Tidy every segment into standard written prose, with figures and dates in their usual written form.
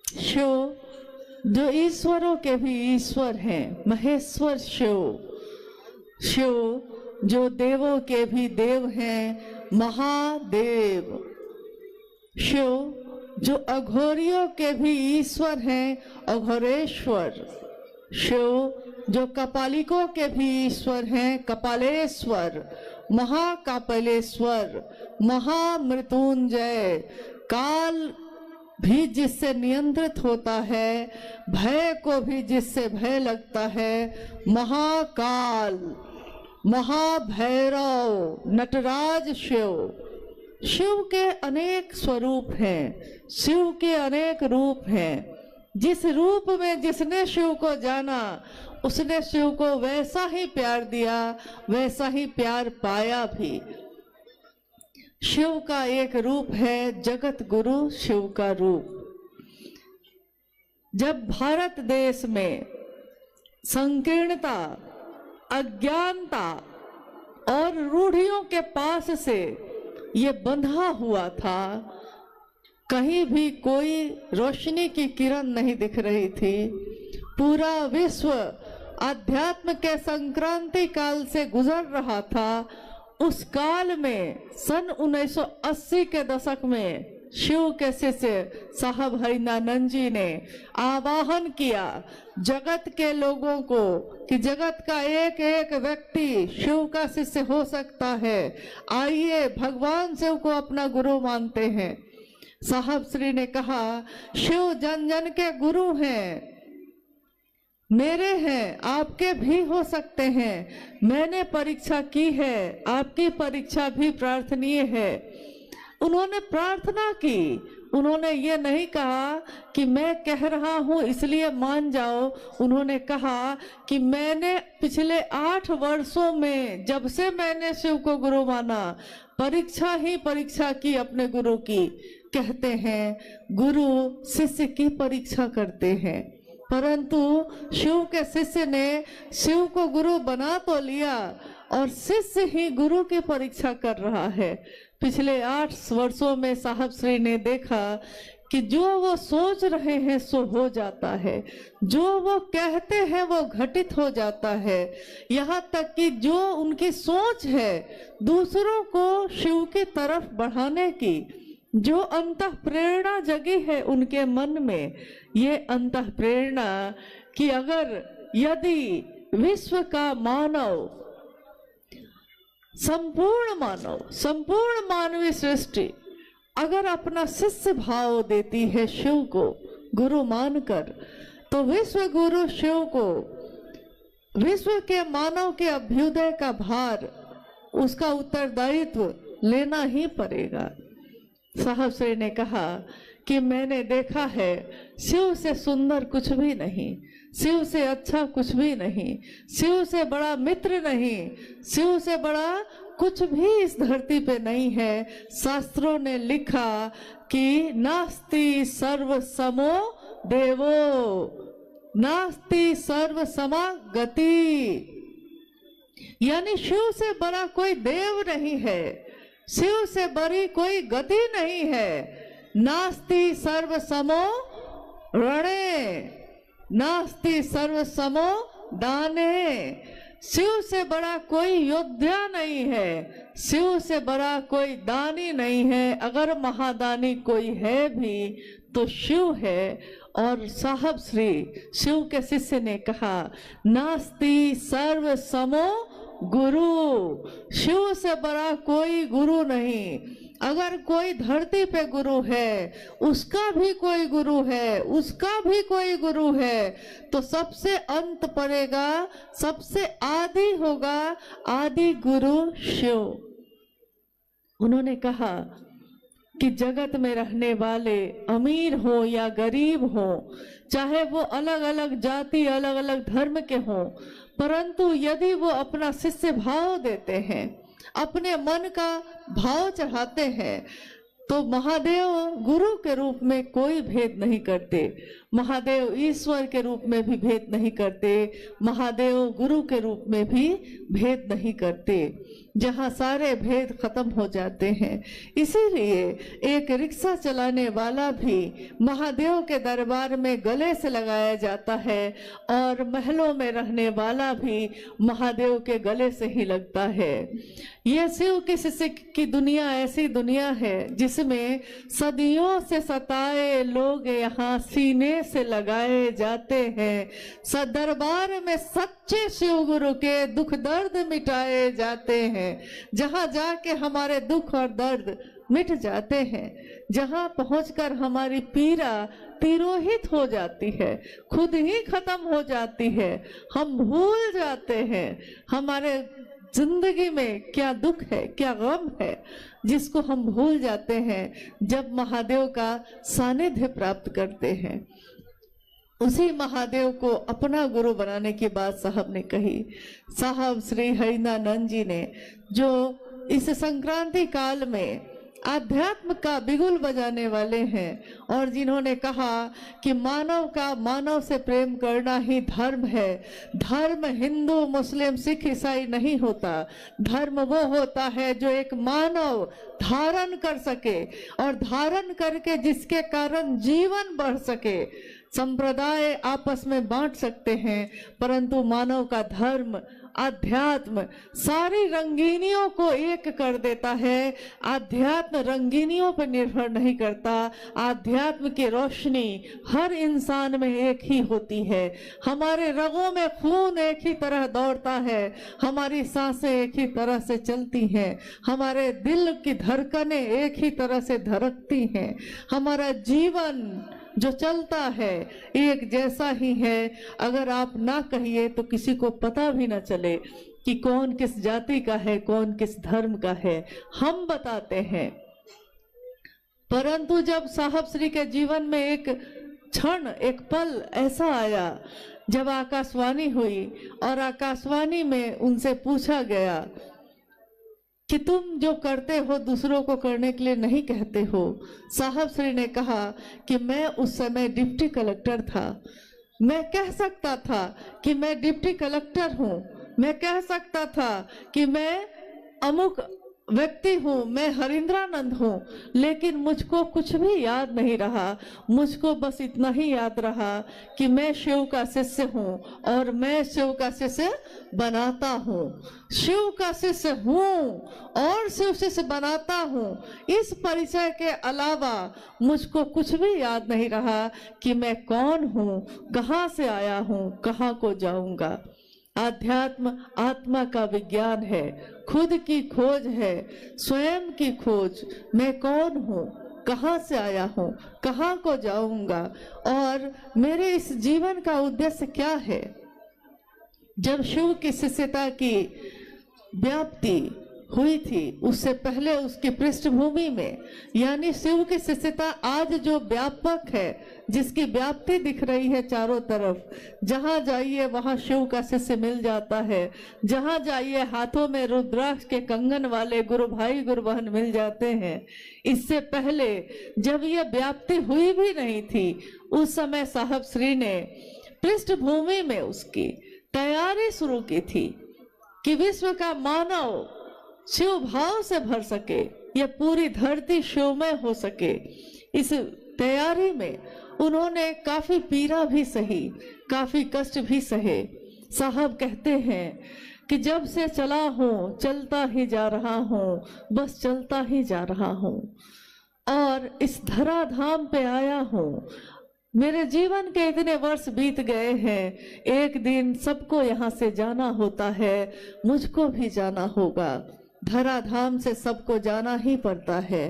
शिव जो ईश्वरों के भी ईश्वर हैं, महेश्वर शिव। शिव जो देवों के भी देव हैं, महादेव। शिव जो अघोरियों के भी ईश्वर हैं, अघोरेश्वर। शिव जो कपालिकों के भी ईश्वर हैं, कपालेश्वर, महाकापलेश्वर, महामृत्युंजय। काल भी जिससे नियंत्रित होता है, भय को भी जिससे भय लगता है, महाकाल, महाभैरव, नटराज शिव। शिव के अनेक स्वरूप हैं, शिव के अनेक रूप हैं। जिस रूप में जिसने शिव को जाना, उसने शिव को वैसा ही प्यार दिया, वैसा ही प्यार पाया भी। शिव का एक रूप है जगत गुरु, शिव का रूप। जब भारत देश में संकीर्णता, अज्ञानता और रूढ़ियों के पास से ये बंधा हुआ था, कहीं भी कोई रोशनी की किरण नहीं दिख रही थी। पूरा विश्व अध्यात्म के संक्रांति काल से गुजर रहा था। उस काल में सन 1980 के दशक में शिव के शिष्य साहब हरिनानंद जी ने आवाहन किया जगत के लोगों को कि जगत का एक एक व्यक्ति शिव का शिष्य हो सकता है, आइए भगवान शिव को अपना गुरु मानते हैं। साहब श्री ने कहा, शिव जन जन के गुरु हैं, मेरे हैं, आपके भी हो सकते हैं। मैंने परीक्षा की है, आपकी परीक्षा भी प्रार्थनीय है। उन्होंने प्रार्थना की, उन्होंने ये नहीं कहा कि मैं कह रहा हूँ इसलिए मान जाओ। उन्होंने कहा कि मैंने पिछले 8 वर्षों में, जब से मैंने शिव को गुरु माना, परीक्षा ही परीक्षा की अपने गुरु की। कहते हैं गुरु शिष्य की परीक्षा करते हैं, परंतु शिव के शिष्य ने शिव को गुरु बना तो लिया और शिष्य ही गुरु की परीक्षा कर रहा है। पिछले 8 वर्षों में साहब श्री ने देखा कि जो वो सोच रहे हैं सो हो जाता है, जो वो कहते हैं वो घटित हो जाता है। यहाँ तक कि जो उनकी सोच है दूसरों को शिव की तरफ बढ़ाने की, जो अंतः प्रेरणा जगी है उनके मन में, ये अंतः प्रेरणा कि अगर यदि विश्व का मानव, संपूर्ण मानवीय सृष्टि अगर अपना शिष्य भाव देती है शिव को गुरु मानकर, तो विश्व गुरु शिव को विश्व के मानव के अभ्युदय का भार, उसका उत्तरदायित्व लेना ही पड़ेगा। साहब श्री ने कहा कि मैंने देखा है शिव से सुंदर कुछ भी नहीं, शिव से अच्छा कुछ भी नहीं, शिव से बड़ा मित्र नहीं, शिव से बड़ा कुछ भी इस धरती पे नहीं है। शास्त्रों ने लिखा कि नास्ति सर्व समो देवो, नास्ति सर्व समा गति, यानी शिव से बड़ा कोई देव नहीं है, शिव से बड़ी कोई गति नहीं है। नास्ति सर्व समो रणे, नास्ति सर्व समो दाने, शिव से बड़ा कोई योद्धा नहीं है, शिव से बड़ा कोई दानी नहीं है। अगर महादानी कोई है भी तो शिव है। और साहब श्री शिव के शिष्य ने कहा नास्ति सर्व समो गुरु, शिव से बड़ा कोई गुरु नहीं। अगर कोई धरती पे गुरु है, उसका भी कोई गुरु है, उसका भी कोई गुरु है, तो सबसे अंत पड़ेगा, सबसे आदि होगा, आदि गुरु शिव। उन्होंने कहा कि जगत में रहने वाले अमीर हो या गरीब हो, चाहे वो अलग अलग जाति, अलग अलग धर्म के हों, परंतु यदि वो अपना शिष्य भाव देते हैं, अपने मन का भाव चढ़ाते हैं, तो महादेव गुरु के रूप में कोई भेद नहीं करते, महादेव ईश्वर के रूप में भी भेद नहीं करते, महादेव गुरु के रूप में भी भेद नहीं करते। जहाँ सारे भेद खत्म हो जाते हैं। इसीलिए एक रिक्शा चलाने वाला भी महादेव के दरबार में गले से लगाया जाता है और महलों में रहने वाला भी महादेव के गले से ही लगता है। ये शिव के शिष्य की दुनिया ऐसी दुनिया है जिसमें सदियों से सताए लोग यहाँ सीने से लगाए जाते हैं। दरबार में सच्चे शिव गुरु के दुख दर्द मिटाए जाते हैं। जहाँ जाके हमारे दुख और दर्द मिट जाते हैं, जहाँ पहुंचकर हमारी पीड़ा तिरोहित हो जाती है, खुद ही खत्म हो जाती है। हम भूल जाते हैं हमारे जिंदगी में क्या दुख है, क्या गम है, जिसको हम भूल जाते हैं जब महादेव का सानिध्य प्राप्त करते हैं। उसी महादेव को अपना गुरु बनाने की बात साहब ने कही। साहब श्री हरिनानंद जी ने जो इस संक्रांति काल में आध्यात्म का बिगुल बजाने वाले हैं और जिन्होंने कहा कि मानव का मानव से प्रेम करना ही धर्म है। धर्म हिंदू मुस्लिम सिख ईसाई नहीं होता, धर्म वो होता है जो एक मानव धारण कर सके और धारण करके जिसके कारण जीवन बढ़ सके। संप्रदाय आपस में बांट सकते हैं, परंतु मानव का धर्म आध्यात्म सारी रंगीनियों को एक कर देता है। आध्यात्म रंगीनियों पर निर्भर नहीं करता। आध्यात्म की रोशनी हर इंसान में एक ही होती है। हमारे रगों में खून एक ही तरह दौड़ता है, हमारी सांसें एक ही तरह से चलती हैं, हमारे दिल की धड़कनें एक ही तरह से धड़कती हैं, हमारा जीवन जो चलता है एक जैसा ही है। अगर आप ना कहिए तो किसी को पता भी ना चले कि कौन किस जाति का है, कौन किस धर्म का है, हम बताते हैं। परंतु जब साहब श्री के जीवन में एक क्षण, एक पल ऐसा आया जब आकाशवाणी हुई और आकाशवाणी में उनसे पूछा गया कि तुम जो करते हो दूसरों को करने के लिए नहीं कहते हो। साहब श्री ने कहा कि मैं उस समय डिप्टी कलेक्टर था, मैं कह सकता था कि मैं डिप्टी कलेक्टर हूँ, मैं कह सकता था कि मैं अमुक व्यक्ति हूँ, मैं हरिंद्रानंद हूँ, लेकिन मुझको कुछ भी याद नहीं रहा। मुझको बस इतना ही याद रहा कि मैं शिव का शिष्य हूँ और मैं शिव का शिष्य बनाता हूँ, शिव का शिष्य हूँ और शिव शिष्य बनाता हूँ। इस परिचय के अलावा मुझको कुछ भी याद नहीं रहा कि मैं कौन हूँ, कहाँ से आया हूँ, कहाँ को जाऊँगा। आध्यात्म आत्मा का विज्ञान है, खुद की खोज है, स्वयं की खोज। मैं कौन हूँ, कहाँ से आया हूँ, कहाँ को जाऊंगा और मेरे इस जीवन का उद्देश्य क्या है। जब शिव की शिष्यता की व्याप्ति हुई थी उससे पहले उसकी पृष्ठभूमि में, यानी शिव की शिष्यता आज जो व्यापक है, जिसकी व्याप्ति दिख रही है चारों तरफ, जहां जाइए वहां शिव का शिष्य मिल जाता है, जहां जाइए हाथों में रुद्राक्ष के कंगन वाले गुरु भाई गुरु बहन मिल जाते हैं। इससे पहले जब यह व्याप्ति हुई भी नहीं थी उस समय साहब श्री ने पृष्ठभूमि में उसकी तैयारी शुरू की थी कि विश्व का मानव शिव भाव से भर सके, यह पूरी धरती शिवमय हो सके। इस तैयारी में उन्होंने काफी पीड़ा भी सही, काफी कष्ट भी सहे। साहब कहते हैं कि जब से चला हूँ चलता ही जा रहा हूँ, बस चलता ही जा रहा हूँ और इस धराधाम पे आया हूँ। मेरे जीवन के इतने वर्ष बीत गए हैं, एक दिन सबको यहाँ से जाना होता है, मुझको भी जाना होगा। धराधाम से सबको जाना ही पड़ता है,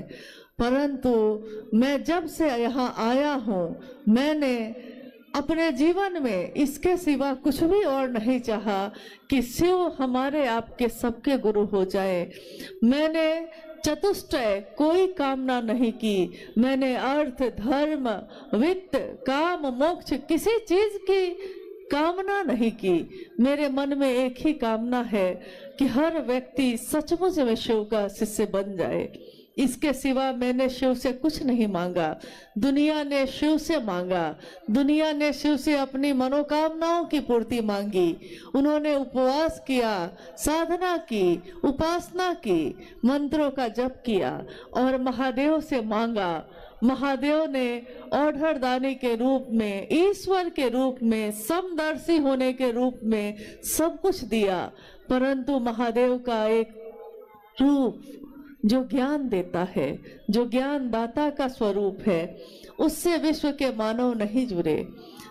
परंतु मैं जब से यहाँ आया हूँ मैंने अपने जीवन में इसके सिवा कुछ भी और नहीं चाहा कि शिव हमारे आपके सबके गुरु हो जाए। मैंने चतुष्टय कोई कामना नहीं की, मैंने अर्थ धर्म वित्त काम मोक्ष किसी चीज की कामना नहीं की। मेरे मन में एक ही कामना है कि हर व्यक्ति सचमुच में शिव का शिष्य बन जाए। इसके सिवा मैंने शिव से कुछ नहीं मांगा। दुनिया ने शिव से मांगा, दुनिया ने शिव से अपनी मनोकामनाओं की पूर्ति मांगी। उन्होंने उपवास किया, साधना की, उपासना की, मंत्रों का जप किया और महादेव से मांगा। महादेव ने औढ़ दानी के रूप में, ईश्वर के रूप में, समदर्शी होने के रूप में सब कुछ दिया। परंतु महादेव का एक रूप जो ज्ञान देता है, जो ज्ञान दाता का स्वरूप है, उससे विश्व के मानव नहीं जुड़े।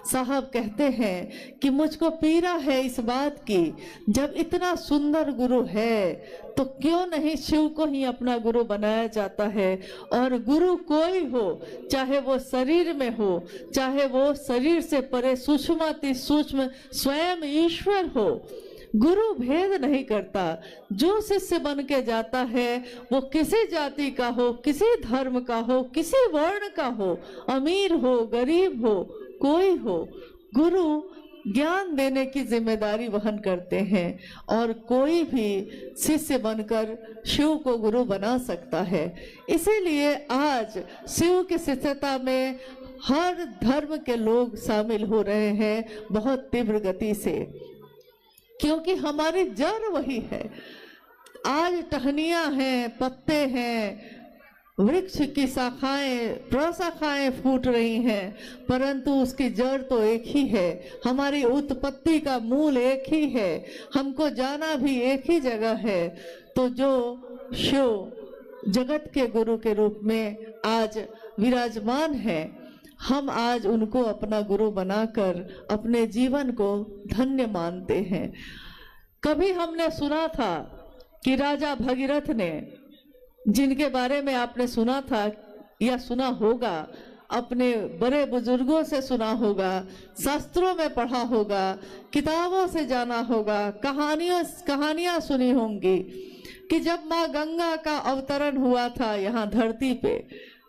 साहब कहते हैं कि मुझको पीड़ा है इस बात की, जब इतना सुंदर गुरु है तो क्यों नहीं शिव को ही अपना गुरु बनाया जाता है। और गुरु कोई हो, चाहे वो शरीर में हो, चाहे वो शरीर से परे सूक्ष्माति सूक्ष्म स्वयं ईश्वर हो, गुरु भेद नहीं करता। जो शिष्य बन के जाता है वो किसी जाति का हो, किसी धर्म का हो, किसी वर्ण का हो, अमीर हो, गरीब हो, कोई हो, गुरु ज्ञान देने की जिम्मेदारी वहन करते हैं और कोई भी शिष्य बनकर शिव को गुरु बना सकता है। इसीलिए आज शिव की शिष्यता में हर धर्म के लोग शामिल हो रहे हैं बहुत तीव्र गति से, क्योंकि हमारी जड़ वही है। आज टहनियां हैं, पत्ते हैं, वृक्ष की शाखाएं, प्रशाखाएं फूट रही हैं, परंतु उसकी जड़ तो एक ही है। हमारी उत्पत्ति का मूल एक ही है, हमको जाना भी एक ही जगह है। तो जो शिव जगत के गुरु के रूप में आज विराजमान है, हम आज उनको अपना गुरु बनाकर अपने जीवन को धन्य मानते हैं। कभी हमने सुना था कि राजा भगीरथ ने, जिनके बारे में आपने सुना था या सुना होगा, अपने बड़े बुजुर्गों से सुना होगा, शास्त्रों में पढ़ा होगा, किताबों से जाना होगा, कहानियां सुनी होंगी कि जब माँ गंगा का अवतरण हुआ था यहाँ धरती पे,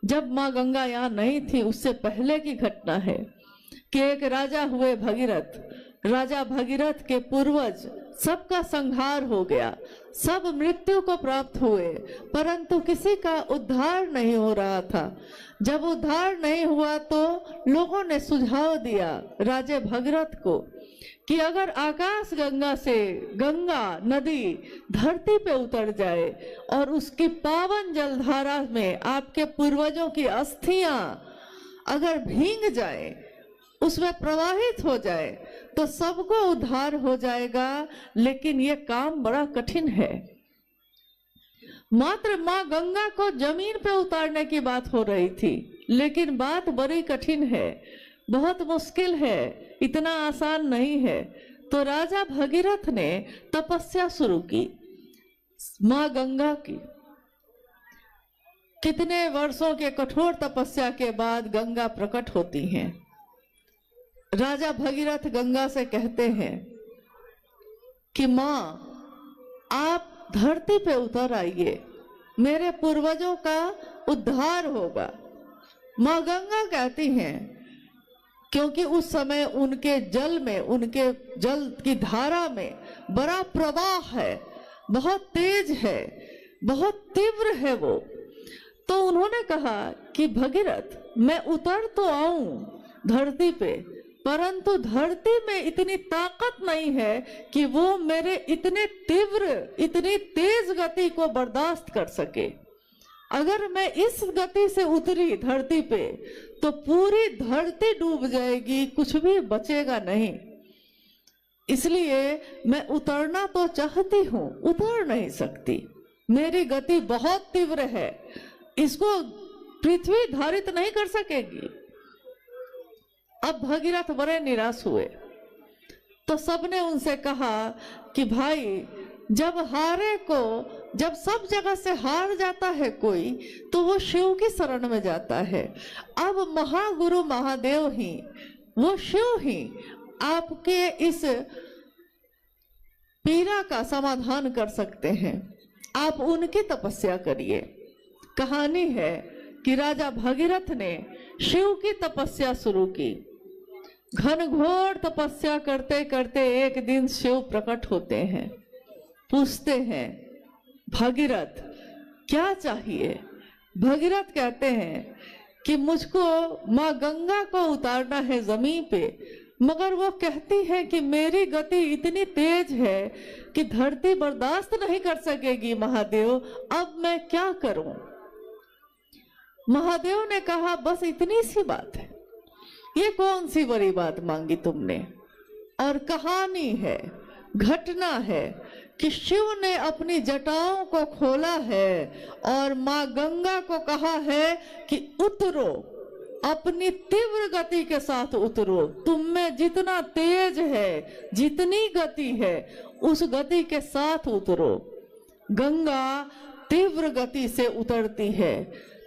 जब माँ गंगा यहाँ नहीं थी, उससे पहले की घटना है कि एक राजा हुए भगीरथ। राजा भगीरथ के पूर्वज सबका संहार हो गया, सब मृत्यु को प्राप्त हुए, परंतु किसी का उद्धार नहीं हो रहा था। जब उद्धार नहीं हुआ तो लोगों ने सुझाव दिया राजा भगीरथ को कि अगर आकाश गंगा से गंगा नदी धरती पे उतर जाए और उसकी पावन जलधारा में आपके पूर्वजों की अस्थियां अगर भींग जाए, उसमें प्रवाहित हो जाए, तो सबको उद्धार हो जाएगा। लेकिन ये काम बड़ा कठिन है। मात्र माँ गंगा को जमीन पे उतारने की बात हो रही थी, लेकिन बात बड़ी कठिन है, बहुत मुश्किल है, इतना आसान नहीं है। तो राजा भगीरथ ने तपस्या शुरू की माँ गंगा की। कितने वर्षों के कठोर तपस्या के बाद गंगा प्रकट होती हैं। राजा भगीरथ गंगा से कहते हैं कि माँ, आप धरती पे उतर आइए, मेरे पूर्वजों का उद्धार होगा। माँ गंगा कहती हैं, क्योंकि उस समय उनके जल में, उनके जल की धारा में बड़ा प्रवाह है, बहुत तेज है, बहुत तीव्र है वो। तो उन्होंने कहा कि भगीरथ, मैं उतर तो आऊं धरती पे, परंतु धरती में इतनी ताकत नहीं है कि वो मेरे इतने तीव्र, इतनी तेज गति को बर्दाश्त कर सके। अगर मैं इस गति से उतरी धरती पे तो पूरी धरती डूब जाएगी, कुछ भी बचेगा नहीं। इसलिए मैं उतरना तो चाहती हूँ, उतर नहीं सकती, मेरी गति बहुत तीव्र है, इसको पृथ्वी धारित नहीं कर सकेगी। अब भगीरथ बड़े निराश हुए, तो सबने उनसे कहा कि भाई, जब हारे को, जब सब जगह से हार जाता है कोई, तो वो शिव की शरण में जाता है। अब महागुरु महादेव ही, वो शिव ही आपके इस पीड़ा का समाधान कर सकते हैं। आप उनकी तपस्या करिए। कहानी है कि राजा भगीरथ ने शिव की तपस्या शुरू की। घनघोर तपस्या करते करते एक दिन शिव प्रकट होते हैं, पूछते हैं, भगीरथ क्या चाहिए? भगीरथ कहते हैं कि मुझको माँ गंगा को उतारना है जमीन पे, मगर वो कहती है कि मेरी गति इतनी तेज है कि धरती बर्दाश्त नहीं कर सकेगी महादेव, अब मैं क्या करूं। महादेव ने कहा बस इतनी सी बात है, ये कौन सी बड़ी बात मांगी तुमने। और कहानी है, घटना है कि शिव ने अपनी जटाओं को खोला है और माँ गंगा को कहा है कि उतरो, अपनी तीव्र गति के साथ उतरो, तुम में जितना तेज है, जितनी गति है, उस गति के साथ उतरो। गंगा तीव्र गति से उतरती है,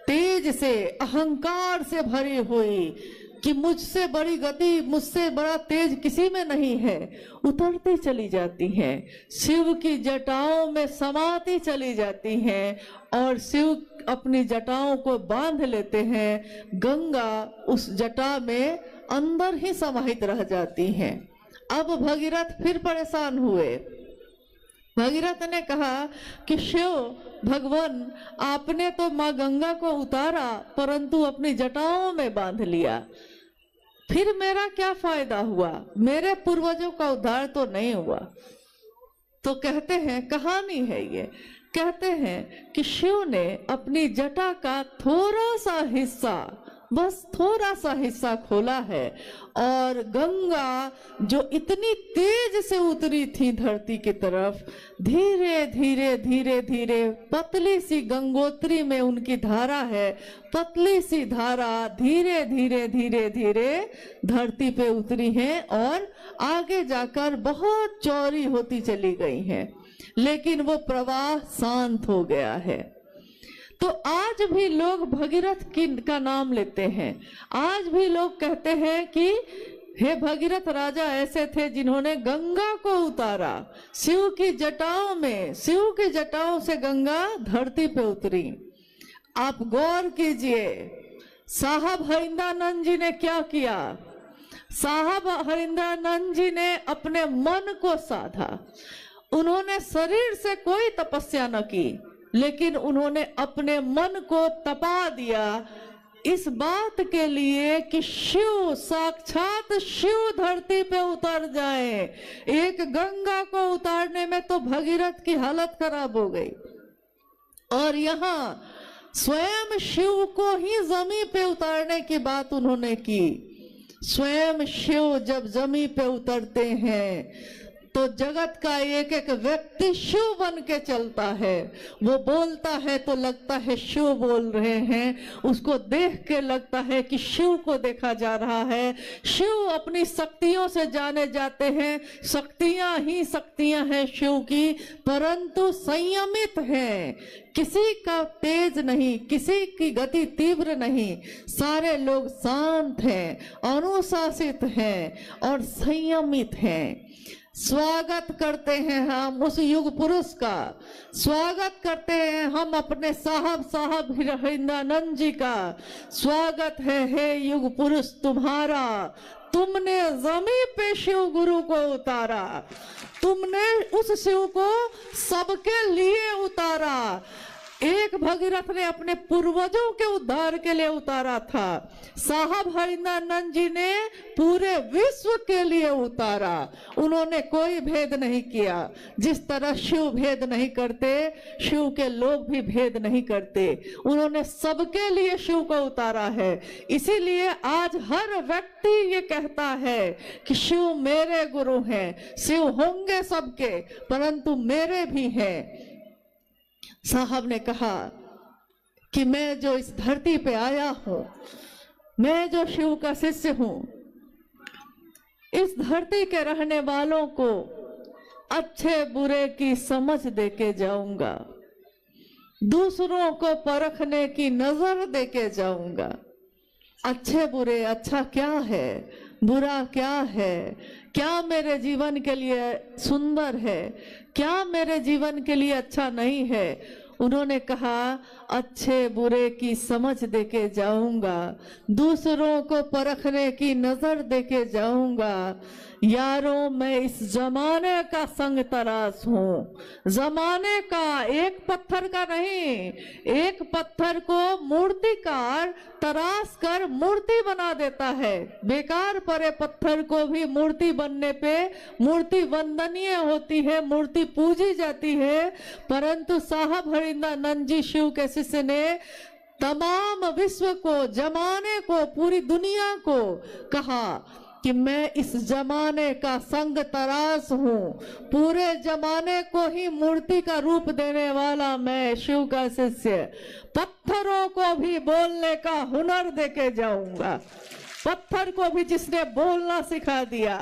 तेज से, अहंकार से भरी हुई कि मुझसे बड़ी गति, मुझसे बड़ा तेज किसी में नहीं है, उतरती चली जाती हैं, शिव की जटाओं में समाती चली जाती हैं और शिव अपनी जटाओं को बांध लेते हैं। गंगा उस जटा में अंदर ही समाहित रह जाती हैं। अब भगीरथ फिर परेशान हुए। भगीरथ ने कहा कि शिव भगवान, आपने तो माँ गंगा को उतारा परंतु अपनी जटाओं में बांध लिया, फिर मेरा क्या फायदा हुआ, मेरे पूर्वजों का उद्धार तो नहीं हुआ। तो कहते हैं, कहानी है ये, कहते हैं कि शिव ने अपनी जटा का थोड़ा सा हिस्सा, बस थोड़ा सा हिस्सा खोला है और गंगा जो इतनी तेज से उतरी थी धरती की तरफ, धीरे धीरे धीरे धीरे पतली सी गंगोत्री में उनकी धारा है, पतली सी धारा धीरे धीरे धीरे धीरे धरती पे उतरी है और आगे जाकर बहुत चौड़ी होती चली गई है, लेकिन वो प्रवाह शांत हो गया है। तो आज भी लोग भगीरथ का नाम लेते हैं, आज भी लोग कहते हैं कि हे भगीरथ राजा ऐसे थे जिन्होंने गंगा को उतारा शिव की जटाओं में, शिव की जटाओं से गंगा धरती पे उतरी। आप गौर कीजिए, साहब हरिंद्रानंद जी ने क्या किया। साहब हरिंद्रानंद जी ने अपने मन को साधा, उन्होंने शरीर से कोई तपस्या न की, लेकिन उन्होंने अपने मन को तपा दिया इस बात के लिए कि शिव, साक्षात शिव धरती पे उतर जाए। एक गंगा को उतारने में तो भगीरथ की हालत खराब हो गई और यहाँ स्वयं शिव को ही जमीन पे उतारने की बात उन्होंने की। स्वयं शिव जब जमीन पे उतरते हैं तो जगत का एक एक व्यक्ति शिव बन के चलता है। वो बोलता है तो लगता है शिव बोल रहे हैं, उसको देख के लगता है कि शिव को देखा जा रहा है। शिव अपनी शक्तियों से जाने जाते हैं, शक्तियां ही शक्तियां हैं शिव की, परंतु संयमित हैं, किसी का तेज नहीं, किसी की गति तीव्र नहीं, सारे लोग शांत हैं, अनुशासित हैं और संयमित हैं। स्वागत करते हैं हम उस युग पुरुष का, स्वागत करते हैं हम अपने साहब हरिंद्रानंद जी का। स्वागत है हे युग पुरुष तुम्हारा, तुमने जमीन पे शिव गुरु को उतारा, तुमने उस शिव को सबके लिए उतारा। एक भगीरथ ने अपने पूर्वजों के उद्धार के लिए उतारा था, साहब हरिंद्रानंद जी ने पूरे विश्व के लिए उतारा। उन्होंने कोई भेद नहीं किया, जिस तरह शिव भेद नहीं करते, शिव के लोग भी भेद नहीं करते, उन्होंने सबके लिए शिव को उतारा है। इसीलिए आज हर व्यक्ति ये कहता है कि शिव मेरे गुरु हैं, शिव होंगे सबके परंतु मेरे भी हैं। साहब ने कहा कि मैं जो इस धरती पे आया हूं, मैं जो शिव का शिष्य हूं, इस धरती के रहने वालों को अच्छे बुरे की समझ देके जाऊंगा, दूसरों को परखने की नजर देके जाऊंगा। अच्छे बुरे, अच्छा क्या है, बुरा क्या है, क्या मेरे जीवन के लिए सुंदर है, क्या मेरे जीवन के लिए अच्छा नहीं है, उन्होंने कहा, अच्छे बुरे की समझ देके जाऊंगा, दूसरों को परखने की नजर देके जाऊंगा। यारों, मैं इस जमाने का संग तराश हूँ, जमाने का, एक पत्थर का नहीं। एक पत्थर को मूर्तिकार तराश कर मूर्ति बना देता है। बेकार पड़े पत्थर को भी मूर्ति बनने पे मूर्ति वंदनीय होती है, मूर्ति पूजी जाती है। परंतु साहब हरिंद्रानंद जी शिव के शिष्य ने तमाम विश्व को, जमाने को, पूरी दुनिया को कहा कि मैं इस जमाने का संग तराश हूँ, पूरे जमाने को ही मूर्ति का रूप देने वाला मैं शिव का शिष्य, पत्थरों को भी बोलने का हुनर देके जाऊंगा। पत्थर को भी जिसने बोलना सिखा दिया।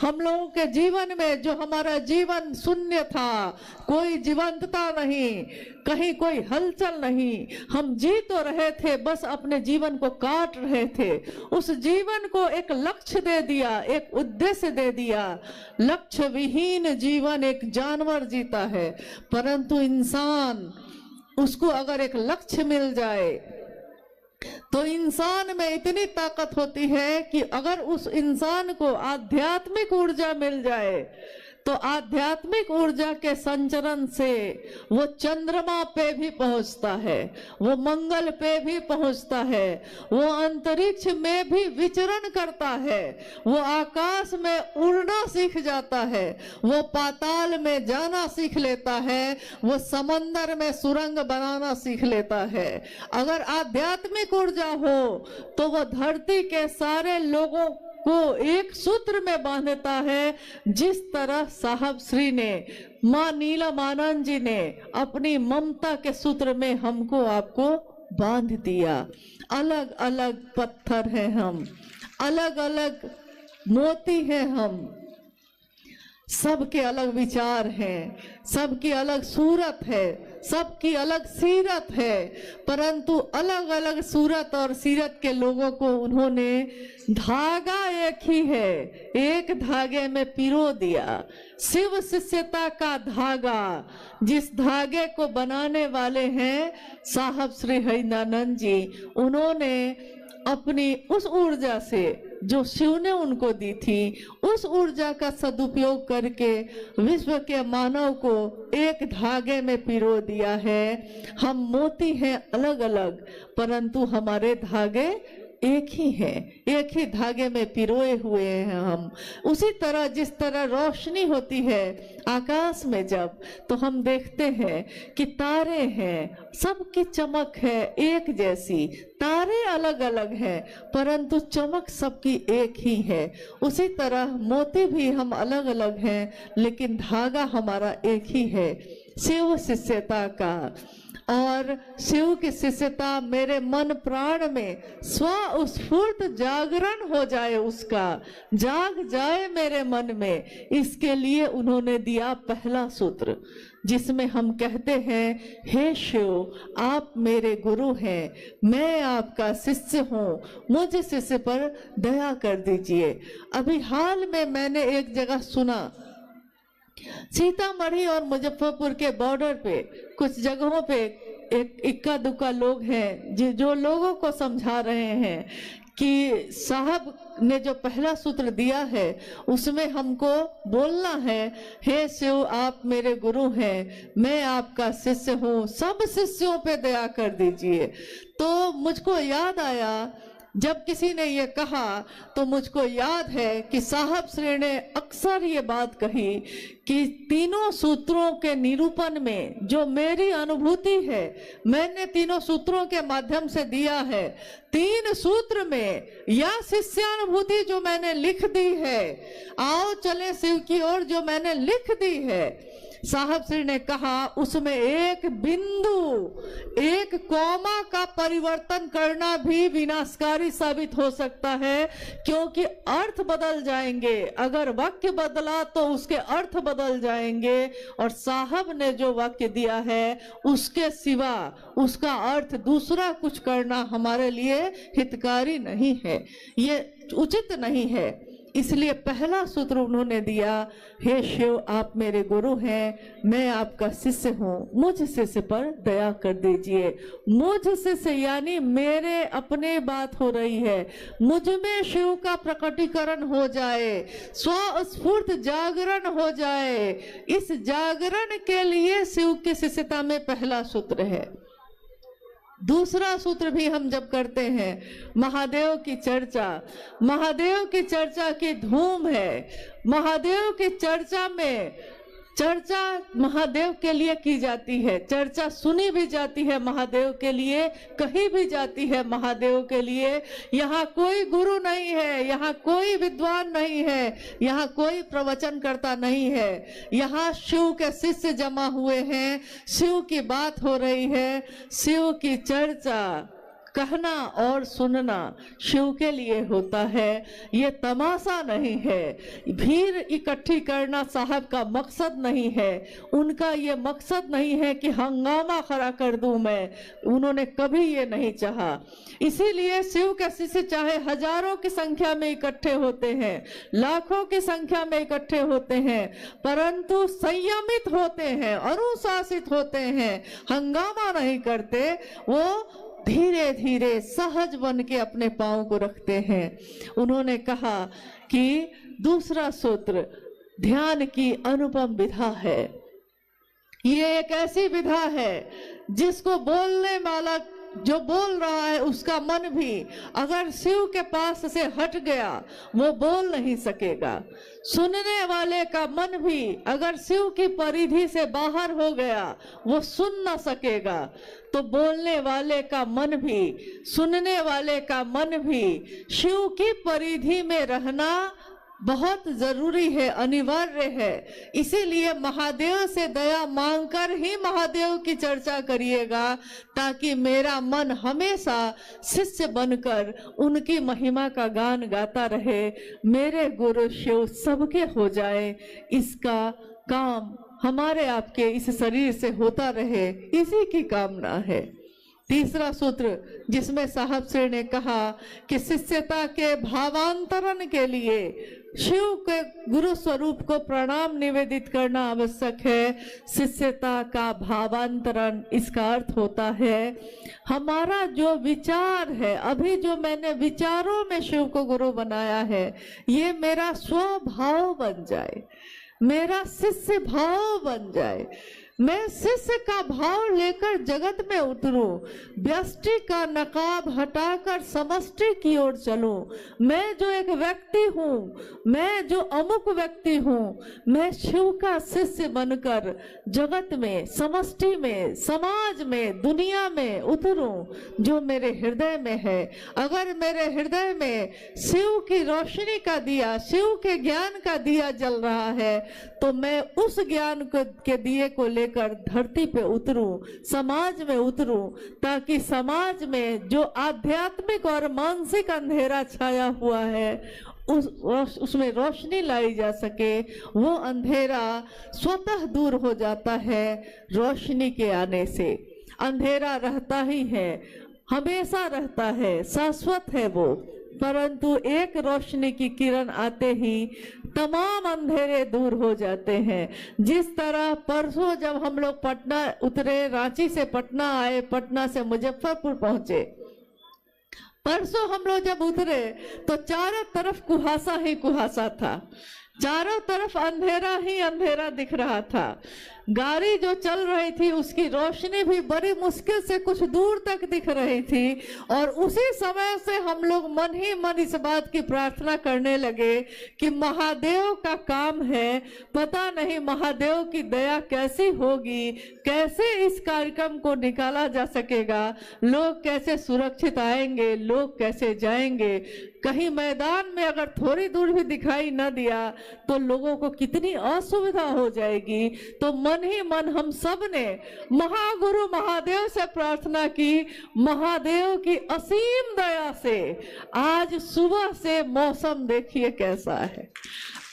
हम लोगों के जीवन में जो हमारा जीवन शून्य था, कोई जीवंतता नहीं, कहीं कोई हलचल नहीं, हम जी तो रहे थे, बस अपने जीवन को काट रहे थे। उस जीवन को एक लक्ष्य दे दिया, एक उद्देश्य दे दिया। लक्ष्य विहीन जीवन एक जानवर जीता है, परंतु इंसान, उसको अगर एक लक्ष्य मिल जाए तो इंसान में इतनी ताकत होती है कि अगर उस इंसान को आध्यात्मिक ऊर्जा मिल जाए तो आध्यात्मिक ऊर्जा के संचरण से वो चंद्रमा पे भी पहुंचता है, वो मंगल पे भी पहुंचता है, वो अंतरिक्ष में भी विचरण करता है, वो आकाश में उड़ना सीख जाता है, वो पाताल में जाना सीख लेता है, वो समंदर में सुरंग बनाना सीख लेता है। अगर आध्यात्मिक ऊर्जा हो तो वो धरती के सारे लोगों को एक सूत्र में बांधता है, जिस तरह साहब श्री ने, माँ नीलमानंद जी ने अपनी ममता के सूत्र में हमको आपको बांध दिया। अलग अलग पत्थर हैं हम, अलग अलग मोती हैं हम, सबके अलग विचार हैं, सबकी अलग सूरत है, सबकी अलग सीरत है, परंतु अलग अलग सूरत और सीरत के लोगों को उन्होंने धागा एक ही है, एक धागे में पिरो दिया। शिव शिष्यता का धागा, जिस धागे को बनाने वाले हैं साहब श्री हरिंद्रानंद जी, उन्होंने अपनी उस ऊर्जा से जो शिव ने उनको दी थी, उस ऊर्जा का सदुपयोग करके विश्व के मानव को एक धागे में पिरो दिया है। हम मोती हैं अलग अलग, परंतु हमारे धागे एक ही है, एक ही धागे में पिरोए हुए हैं हम। उसी तरह जिस तरह रोशनी होती है आकाश में जब, तो हम देखते हैं कि तारे हैं, सबकी चमक है एक जैसी, तारे अलग अलग हैं परंतु चमक सबकी एक ही है। उसी तरह मोती भी हम अलग अलग हैं लेकिन धागा हमारा एक ही है, शिव शिष्यता का। और शिव की शिष्यता मेरे मन प्राण में स्वस्फूर्त जागरण हो जाए, उसका जाग जाए मेरे मन में, इसके लिए उन्होंने दिया पहला सूत्र, जिसमें हम कहते हैं, हे शिव आप मेरे गुरु हैं, मैं आपका शिष्य हूँ, मुझ शिष्य पर दया कर दीजिए। अभी हाल में मैंने एक जगह सुना, सीतामढ़ी और मुजफ्फरपुर के बॉर्डर पे कुछ जगहों पे एक इक्का दुक्का लोग हैं जो लोगों को समझा रहे हैं कि साहब ने जो पहला सूत्र दिया है उसमें हमको बोलना है, हे शिव आप मेरे गुरु हैं, मैं आपका शिष्य हूँ, सब शिष्यों पे दया कर दीजिए। तो मुझको याद आया, जब किसी ने ये कहा तो मुझको याद है कि साहब श्री ने अक्सर ये बात कही कि तीनों सूत्रों के निरूपण में जो मेरी अनुभूति है, मैंने तीनों सूत्रों के माध्यम से दिया है, तीन सूत्र में या शिष्यानुभूति जो मैंने लिख दी है, आओ चले शिव की ओर जो मैंने लिख दी है, साहब श्री ने कहा उसमें एक बिंदु, एक कॉमा का परिवर्तन करना भी विनाशकारी साबित हो सकता है, क्योंकि अर्थ बदल जाएंगे। अगर वाक्य बदला तो उसके अर्थ बदल जाएंगे, और साहब ने जो वाक्य दिया है उसके सिवा उसका अर्थ दूसरा कुछ करना हमारे लिए हितकारी नहीं है, ये उचित नहीं है। इसलिए पहला सूत्र उन्होंने दिया, हे शिव आप मेरे गुरु हैं, मैं आपका शिष्य हूँ, मुझ शिष्य पर दया कर दीजिए। मुझ शिष्य यानी मेरे अपने बात हो रही है, मुझ में शिव का प्रकटीकरण हो जाए, स्वस्फूर्त जागरण हो जाए। इस जागरण के लिए शिव की शिष्यता में पहला सूत्र है। दूसरा सूत्र भी हम जब करते हैं, महादेव की चर्चा, महादेव की चर्चा की धूम है। महादेव की चर्चा में चर्चा महादेव के लिए की जाती है, चर्चा सुनी भी जाती है महादेव के लिए, कही भी जाती है महादेव के लिए। यहाँ कोई गुरु नहीं है, यहाँ कोई विद्वान नहीं है, यहाँ कोई प्रवचन करता नहीं है, यहाँ शिव के शिष्य जमा हुए हैं, शिव की बात हो रही है। शिव की चर्चा कहना और सुनना शिव के लिए होता है, ये तमाशा नहीं है। भीड़ इकट्ठी करना साहब का मकसद नहीं है, उनका ये मकसद नहीं है कि हंगामा खड़ा कर दूं मैं, उन्होंने कभी ये नहीं चाहा। इसीलिए शिव के शिष्य चाहे हजारों की संख्या में इकट्ठे होते हैं, लाखों की संख्या में इकट्ठे होते हैं, परंतु संयमित होते हैं, अनुशासित होते हैं, हंगामा नहीं करते, वो धीरे धीरे सहज बन के अपने पांव को रखते हैं। उन्होंने कहा कि दूसरा सूत्र ध्यान की अनुपम विधा है। ये एक ऐसी विधा है जिसको बोलने वाला जो बोल रहा है उसका मन भी अगर शिव के पास से हट गया वो बोल नहीं सकेगा। सुनने वाले का मन भी अगर शिव की परिधि से बाहर हो गया वो सुन ना सकेगा। तो बोलने वाले का मन भी, सुनने वाले का मन भी शिव की परिधि में रहना बहुत जरूरी है, अनिवार्य है। इसीलिए महादेव से दया मांगकर ही महादेव की चर्चा करिएगा, ताकि मेरा मन हमेशा शिष्य बनकर उनकी महिमा का गान गाता रहे, मेरे गुरु शिव सबके हो जाए, इसका काम हमारे आपके इस शरीर से होता रहे, इसी की कामना है। तीसरा सूत्र जिसमें साहब श्री ने कहा कि शिष्यता के भावांतरण के लिए शिव के गुरु स्वरूप को प्रणाम निवेदित करना आवश्यक है। शिष्यता का भावांतरण इसका अर्थ होता है हमारा जो विचार है, अभी जो मैंने विचारों में शिव को गुरु बनाया है, ये मेरा स्वभाव बन जाए, मेरा शिष्य भाव बन जाए, मैं शिष्य का भाव लेकर जगत में उतरूं, व्यष्टि का नकाब हटाकर समष्टि की ओर चलूं। मैं जो एक व्यक्ति हूँ, मैं जो अमुक व्यक्ति हूँ, मैं शिव का शिष्य बनकर जगत में, समष्टि में, समाज में, दुनिया में उतरूं जो मेरे हृदय में है। अगर मेरे हृदय में शिव की रोशनी का दिया, शिव के ज्ञान का दिया जल रहा है, तो मैं उस ज्ञान के दिए को लेकर धरती पे उतरूं, समाज में उतरूं, ताकि समाज में जो आध्यात्मिक और मानसिक अंधेरा छाया हुआ है उसमें रोशनी लाई जा सके। वो अंधेरा स्वतः दूर हो जाता है रोशनी के आने से। अंधेरा रहता ही है, हमेशा रहता है, शाश्वत है वो, परंतु एक रोशनी की किरण आते ही तमाम अंधेरे दूर हो जाते हैं। जिस तरह परसों जब हम लोग पटना उतरे, रांची से पटना आए, पटना से मुजफ्फरपुर पहुंचे, परसों हम लोग जब उतरे तो चारों तरफ कुहासा ही कुहासा था, चारों तरफ अंधेरा ही अंधेरा दिख रहा था। गाड़ी जो चल रही थी उसकी रोशनी भी बड़ी मुश्किल से कुछ दूर तक दिख रही थी, और उसी समय से हम लोग मन ही मन इस बात की प्रार्थना करने लगे कि महादेव का काम है, पता नहीं महादेव की दया कैसी होगी, कैसे इस कार्यक्रम को निकाला जा सकेगा, लोग कैसे सुरक्षित आएंगे, लोग कैसे जाएंगे। कहीं मैदान में अगर थोड़ी दूर भी दिखाई न दिया तो लोगों को कितनी असुविधा हो जाएगी। तो मन ही मन हम सब ने महागुरु महादेव से प्रार्थना की, महादेव की असीम दया से आज सुबह से मौसम देखिए कैसा है।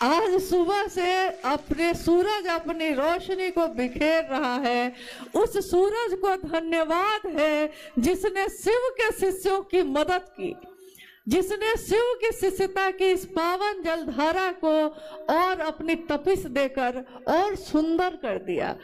आज सुबह से अपने सूरज अपनी रोशनी को बिखेर रहा है। उस सूरज को धन्यवाद है जिसने शिव के शिष्यों की मदद की। जिसने शिव की शिष्यता की इस पावन जलधारा को और अपनी तपिश देकर और सुंदर कर दिया।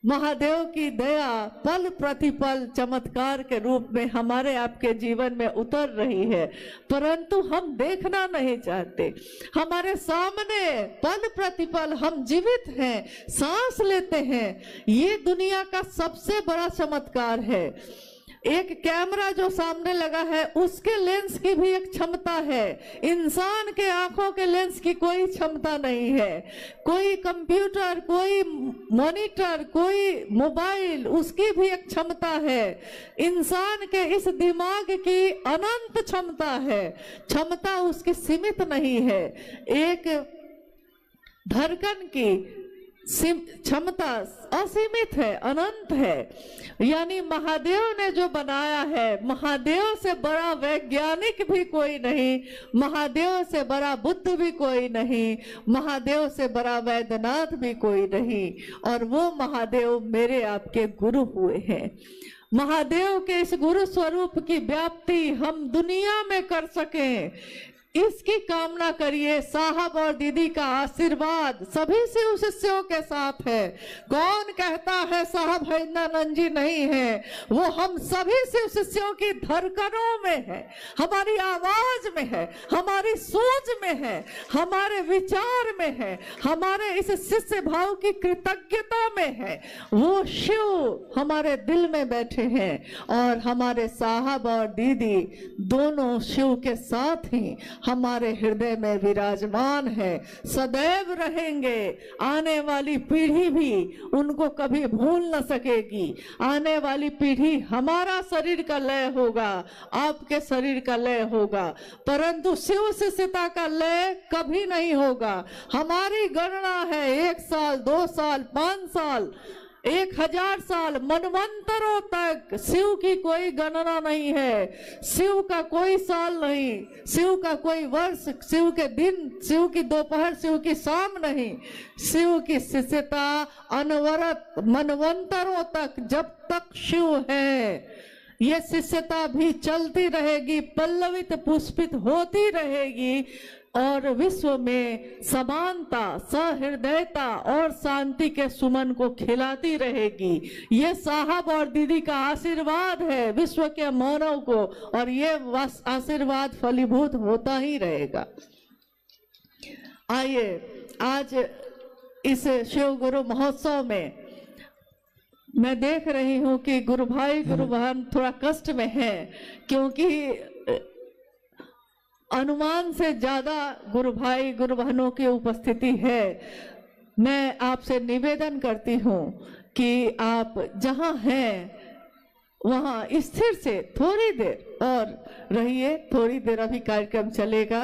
महादेव की दया पल प्रतिपल चमत्कार के रूप में हमारे आपके जीवन में उतर रही है, परंतु हम देखना नहीं चाहते। हमारे सामने पल प्रतिपल हम जीवित हैं, सांस लेते हैं। ये दुनिया का सबसे बड़ा चमत्कार है। एक कैमरा जो सामने लगा है उसके लेंस की भी एक क्षमता है, इंसान के आंखों के लेंस की कोई क्षमता नहीं है। कोई कंप्यूटर, कोई मॉनिटर, कोई मोबाइल, उसकी भी एक क्षमता है। इंसान के इस दिमाग की अनंत क्षमता है, क्षमता उसकी सीमित नहीं है। एक धड़कन की क्षमता असीमित है, अनंत है। यानी महादेव ने जो बनाया है, महादेव से बड़ा वैज्ञानिक भी कोई नहीं, महादेव से बड़ा बुद्ध भी कोई नहीं, महादेव से बड़ा वैद्यनाथ भी कोई नहीं। और वो महादेव मेरे आपके गुरु हुए हैं। महादेव के इस गुरु स्वरूप की व्याप्ति हम दुनिया में कर सकें, इसकी कामना करिए। साहब और दीदी का आशीर्वाद सभी शिव शिष्यों के साथ है। कौन कहता है साहब हरिंद्रानंद जी नहीं है? वो हम सभी शिव शिष्यों की धड़कनों में है, हमारी आवाज में है, हमारी सोच में है, हमारे विचार में है, हमारे इस शिष्य भाव की कृतज्ञता में है। वो शिव हमारे दिल में बैठे हैं और हमारे साहब और दीदी दोनों शिव के साथ ही हमारे हृदय में विराजमान है, सदैव रहेंगे। आने वाली पीढ़ी भी उनको कभी भूल न सकेगी। आने वाली पीढ़ी, हमारा शरीर का लय होगा, आपके शरीर का लय होगा, परंतु शिव शिष्यता का लय कभी नहीं होगा। हमारी गणना है 1 साल, 2 साल, 5 साल, 1000 साल, मनवंतरों तक शिव की कोई गणना नहीं है। शिव का कोई साल नहीं, शिव का कोई वर्ष, शिव के दिन, शिव की दोपहर, शिव की शाम नहीं। शिव की शिष्यता अनवरत मनवंतरों तक, जब तक शिव है ये शिष्यता भी चलती रहेगी, पल्लवित पुष्पित होती रहेगी और विश्व में समानता, सहृदयता और शांति के सुमन को खिलाती रहेगी। ये साहब और दीदी का आशीर्वाद है विश्व के मानव को, और ये आशीर्वाद फलीभूत होता ही रहेगा। आइए, आज इस शिव गुरु महोत्सव में मैं देख रही हूँ कि गुरु भाई गुरु बहन थोड़ा कष्ट में है, क्योंकि अनुमान से ज्यादा गुरु भाई गुरु बहनों की उपस्थिति है। मैं आपसे निवेदन करती हूँ कि आप जहाँ हैं वहाँ स्थिर से थोड़ी देर और रहिए। थोड़ी देर अभी कार्यक्रम चलेगा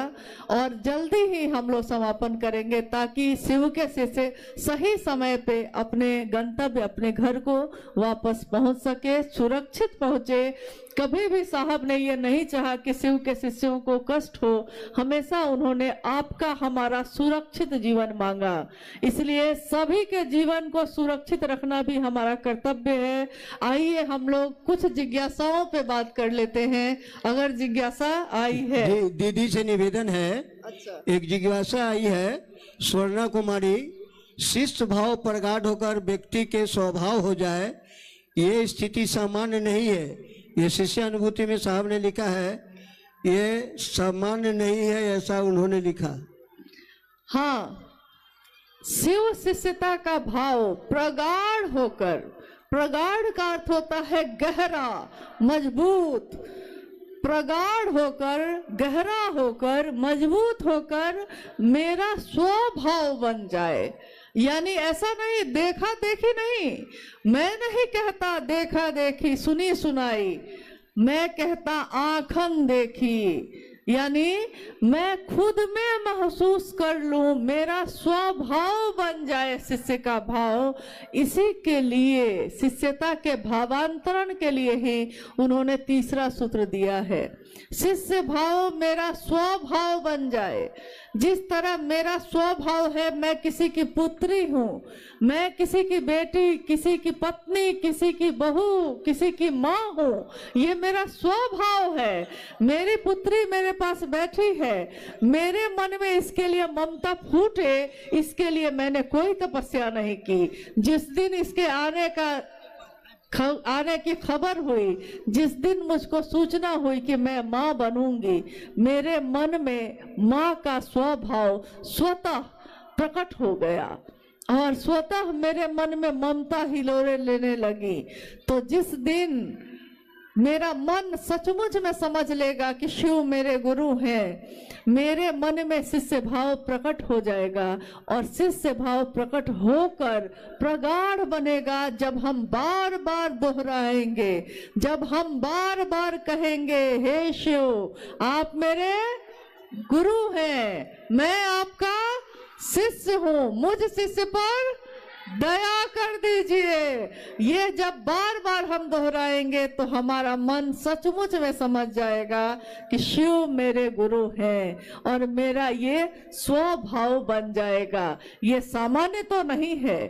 और जल्दी ही हम लोग समापन करेंगे, ताकि शिव के शिष्य सही समय पे अपने गंतव्य, अपने घर को वापस पहुंच सके, सुरक्षित पहुंचे। कभी भी साहब ने ये नहीं चाहा कि शिव के शिष्यों को कष्ट हो, हमेशा उन्होंने आपका, हमारा सुरक्षित जीवन मांगा। इसलिए सभी के जीवन को सुरक्षित रखना भी हमारा कर्तव्य है। आइए हम लोग कुछ जिज्ञासाओं पे बात कर लेते हैं, अगर जिज्ञासा आई है। दीदी से निवेदन है। अच्छा, एक जिज्ञासा आई है। स्वर्णा कुमारी, शिष्ट भाव प्रगाढ़ होकर व्यक्ति के स्वभाव हो जाए, ये स्थिति सामान्य नहीं है। ये शिष्य अनुभूति में साहब ने लिखा है, ये सामान्य नहीं है, ऐसा उन्होंने लिखा। हाँ, शिव शिष्यता का भाव प्रगाढ़ होकर, प्रगाढ़ का अर्थ होता है गहरा, मजबूत, प्रगाढ़ होकर, गहरा होकर, मजबूत होकर मेरा स्वभाव बन जाए। यानी ऐसा नहीं देखा देखी नहीं, मैं नहीं कहता देखा देखी सुनी सुनाई, मैं कहता आंखन देखी। यानी मैं खुद में महसूस कर लूं, मेरा स्वभाव बन जाए शिष्य का भाव। इसी के लिए, शिष्यता के भावांतरण के लिए ही उन्होंने तीसरा सूत्र दिया है, शिष्य भाव मेरा स्वभाव बन जाए। जिस तरह मेरा स्वभाव है, मैं किसी की पुत्री हूँ, मैं किसी की बेटी, किसी की पत्नी, किसी की बहू, किसी की माँ हूँ, ये मेरा स्वभाव है। मेरी पुत्री मेरे पास बैठी है, मेरे मन में इसके लिए ममता फूटे, इसके लिए मैंने कोई तपस्या नहीं की। जिस दिन इसके आने की खबर हुई, जिस दिन मुझको सूचना हुई कि मैं माँ बनूंगी, मेरे मन में माँ का स्वभाव स्वतः प्रकट हो गया और स्वतः मेरे मन में ममता हिलोरे लेने लगी। तो जिस दिन मेरा मन सचमुच में समझ लेगा कि शिव मेरे गुरु हैं, मेरे मन में शिष्य भाव प्रकट हो जाएगा और शिष्य भाव प्रकट होकर प्रगाढ़ बनेगा। जब हम बार बार दोहराएंगे, जब हम बार बार कहेंगे, हे शिव आप मेरे गुरु हैं, मैं आपका शिष्य हूँ, मुझ शिष्य पर दया कर दीजिए। ये जब बार बार हम दोहराएंगे तो हमारा मन सचमुच में समझ जाएगा कि शिव मेरे गुरु हैं और मेरा ये स्वभाव बन जाएगा। ये सामान्य तो नहीं है,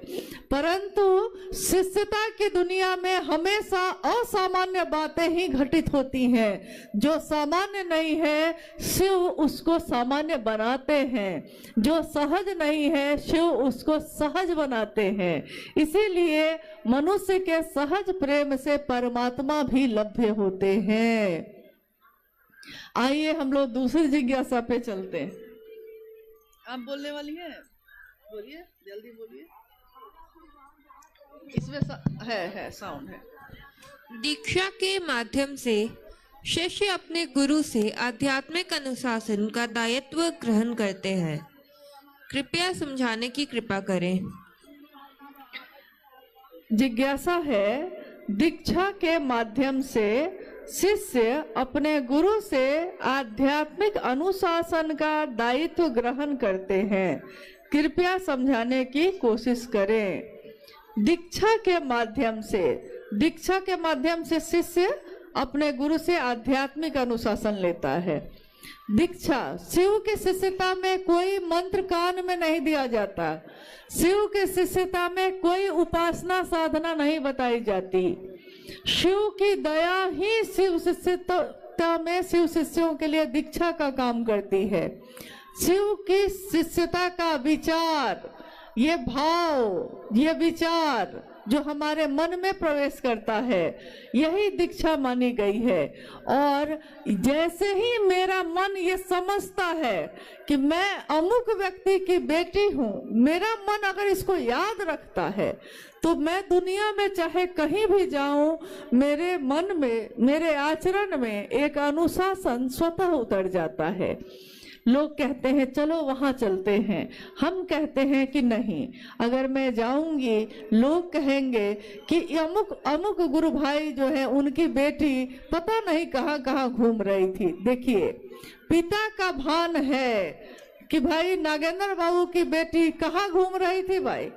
परंतु शिष्यता की दुनिया में हमेशा असामान्य बातें ही घटित होती हैं। जो सामान्य नहीं है शिव उसको सामान्य बनाते हैं, जो सहज नहीं है शिव उसको सहज बनाते हैं। इसीलिए मनुष्य के सहज प्रेम से परमात्मा भी लभ्य होते हैं। आइए हम लोग दूसरी जिज्ञासा पे चलते हैं। आप बोलने वाली हैं? बोलिए, जल्दी बोलिए। इसमें है साउंड है। दीक्षा के माध्यम से शिष्य अपने गुरु से आध्यात्मिक अनुशासन का दायित्व ग्रहण करते हैं। कृपया समझाने की कृपा करें। जिज्ञासा है, दीक्षा के माध्यम से शिष्य अपने गुरु से आध्यात्मिक अनुशासन का दायित्व ग्रहण करते हैं। कृपया समझाने की कोशिश करें। दीक्षा के माध्यम से शिष्य अपने गुरु से आध्यात्मिक अनुशासन लेता है। दीक्षा, शिव की शिष्यता में कोई मंत्र कान में नहीं दिया जाता, शिव के शिष्यता में कोई उपासना साधना नहीं बताई जाती। शिव की दया ही शिव शिष्यता में शिव शिष्यों के लिए दीक्षा का काम करती है। शिव की शिष्यता का विचार, ये भाव, ये विचार जो हमारे मन में प्रवेश करता है, यही दीक्षा मानी गई है। और जैसे ही मेरा मन ये समझता है कि मैं अमुक व्यक्ति की बेटी हूँ, मेरा मन अगर इसको याद रखता है तो मैं दुनिया में चाहे कहीं भी जाऊं, मेरे मन में, मेरे आचरण में एक अनुशासन स्वतः उतर जाता है। लोग कहते हैं चलो वहां चलते हैं, हम कहते हैं कि नहीं, अगर मैं जाऊंगी लोग कहेंगे कि अमुक अमुक गुरु भाई जो है उनकी बेटी पता नहीं कहाँ कहाँ घूम रही थी। देखिए, पिता का भान है कि भाई नागेंद्र बाबू की बेटी कहाँ घूम रही थी, भाई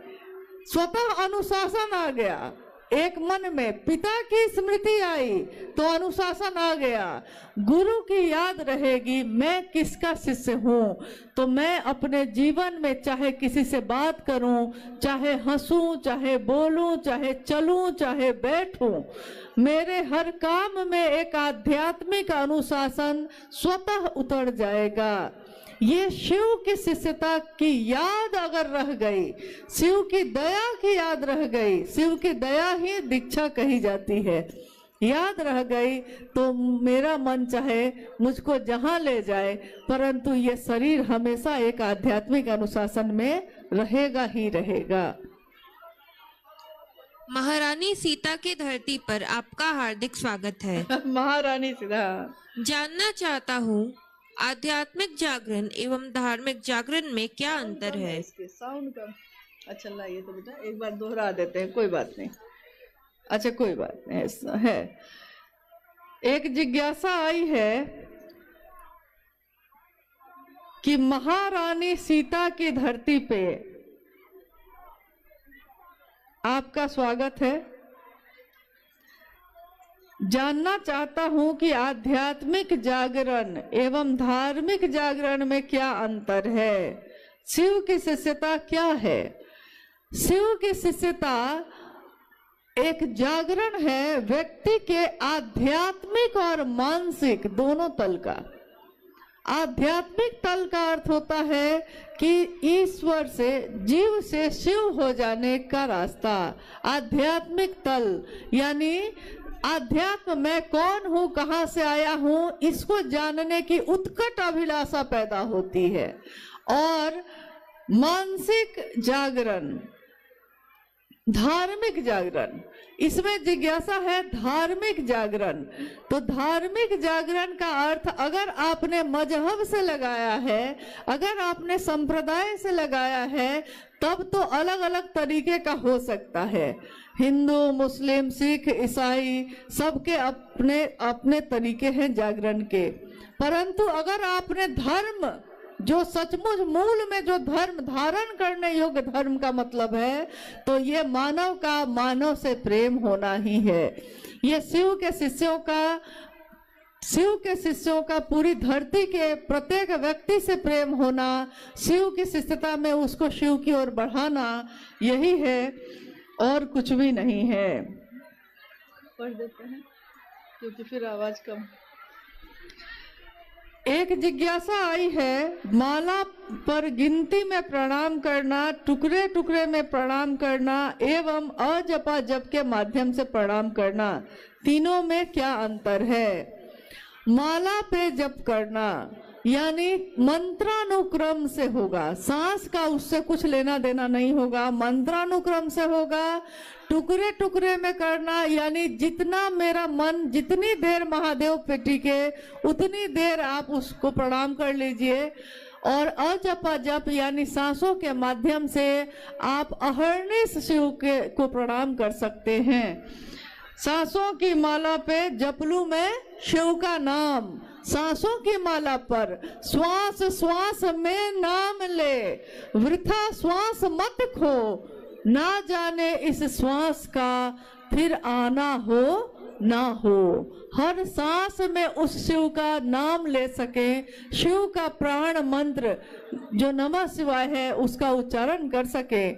स्वतः अनुशासन आ गया। एक मन में पिता की स्मृति आई तो अनुशासन आ गया। गुरु की याद रहेगी मैं किसका शिष्य हूँ, तो मैं अपने जीवन में चाहे किसी से बात करूं, चाहे हंसूं, चाहे बोलूं, चाहे चलूं, चाहे बैठूं, मेरे हर काम में एक आध्यात्मिक अनुशासन स्वतः उतर जाएगा। ये शिव की शिष्यता की याद अगर रह गई, शिव की दया की याद रह गई, शिव की दया ही दीक्षा कही जाती है, याद रह गई तो मेरा मन चाहे मुझको जहां ले जाए, परंतु ये शरीर हमेशा एक आध्यात्मिक अनुशासन में रहेगा ही रहेगा। महारानी सीता की धरती पर आपका हार्दिक स्वागत है। महारानी सीता, जानना चाहता हूँ आध्यात्मिक जागरण एवं धार्मिक जागरण में क्या अंतर है? इसके साउंड का अच्छा लाइए तो बेटा एक बार दोहरा देते हैं, कोई बात नहीं। अच्छा कोई बात नहीं, ऐसा है। एक जिज्ञासा आई है कि महारानी सीता की धरती पे आपका स्वागत है। जानना चाहता हूं कि आध्यात्मिक जागरण एवं धार्मिक जागरण में क्या अंतर है। शिव की शिष्यता क्या है? शिव की शिष्यता एक जागरण है व्यक्ति के आध्यात्मिक और मानसिक दोनों तल का। आध्यात्मिक तल का अर्थ होता है कि ईश्वर से, जीव से शिव हो जाने का रास्ता। आध्यात्मिक तल यानी आध्यात्म मैं कौन हूँ, कहाँ से आया हूँ, इसको जानने की उत्कट अभिलाषा पैदा होती है। और मानसिक जागरण, धार्मिक जागरण, इसमें जिज्ञासा है धार्मिक जागरण। तो धार्मिक जागरण का अर्थ अगर आपने मजहब से लगाया है, अगर आपने संप्रदाय से लगाया है, तब तो अलग अलग तरीके का हो सकता है। हिंदू, मुस्लिम, सिख, ईसाई सबके अपने अपने तरीके हैं जागरण के। परंतु अगर आपने धर्म, जो सचमुच मूल में जो धर्म धारण करने योग्य धर्म का मतलब है, तो ये मानव का मानव से प्रेम होना ही है। ये शिव के शिष्यों का पूरी धरती के प्रत्येक व्यक्ति से प्रेम होना, शिव की शिष्यता में उसको शिव की ओर बढ़ाना, यही है और कुछ भी नहीं है। पढ़ देते हैं क्योंकि फिर आवाज कम। एक जिज्ञासा आई है, माला पर गिनती में प्रणाम करना, टुकड़े टुकड़े में प्रणाम करना एवं अजपा जप के माध्यम से प्रणाम करना, तीनों में क्या अंतर है? माला पे जप करना यानी मंत्रानुक्रम से होगा, सांस का उससे कुछ लेना देना नहीं होगा, मंत्रानुक्रम से होगा। टुकड़े टुकड़े में करना यानी जितना मेरा मन जितनी देर महादेव पे टिके उतनी देर आप उसको प्रणाम कर लीजिए। और अजपा जप यानी सांसों के माध्यम से आप अहर्निश शिव के को प्रणाम कर सकते हैं। सांसों की माला पे जपलू में शिव का नाम, सांसों की माला पर श्वास श्वास में नाम ले, वृथा श्वास मत खो, ना जाने इस श्वास का फिर आना हो ना हो। हर सांस में उस शिव का नाम ले सके, शिव का प्राण मंत्र जो नमः शिवाय है उसका उच्चारण कर सके,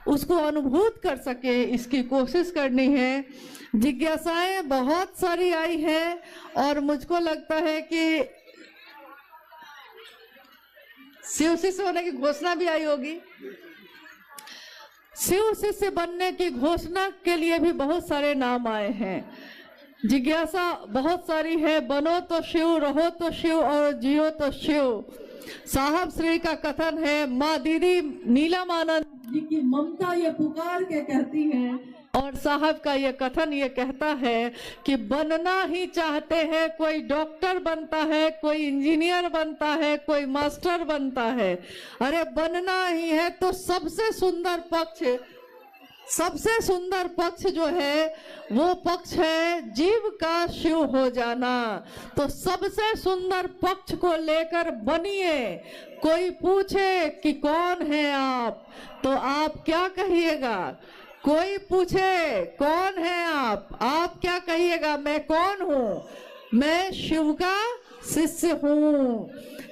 उसको अनुभूत कर सके, इसकी कोशिश करनी है। जिज्ञासाएं बहुत सारी आई है और मुझको लगता है कि शिव शिष्य होने की घोषणा भी आई होगी। शिव शिष्य बनने की घोषणा के लिए भी बहुत सारे नाम आए हैं। जिज्ञासा बहुत सारी है, बनो तो शिव, रहो तो शिव और जियो तो शिव। साहब श्री का कथन है, माँ दीदी नीलमानंद जी की ममता ये पुकार के कहती है, और साहब का ये कथन ये कहता है कि बनना ही चाहते हैं, कोई डॉक्टर बनता है, कोई इंजीनियर बनता है, कोई मास्टर बनता है। अरे बनना ही है तो सबसे सुंदर पक्ष जो है वो पक्ष है जीव का शिव हो जाना। तो सबसे सुंदर पक्ष को लेकर बनिए। कोई पूछे कि कौन है आप, तो आप क्या कहिएगा? कोई पूछे कौन है आप क्या कहिएगा? मैं कौन हूँ? मैं शिव का शिष्य हूँ।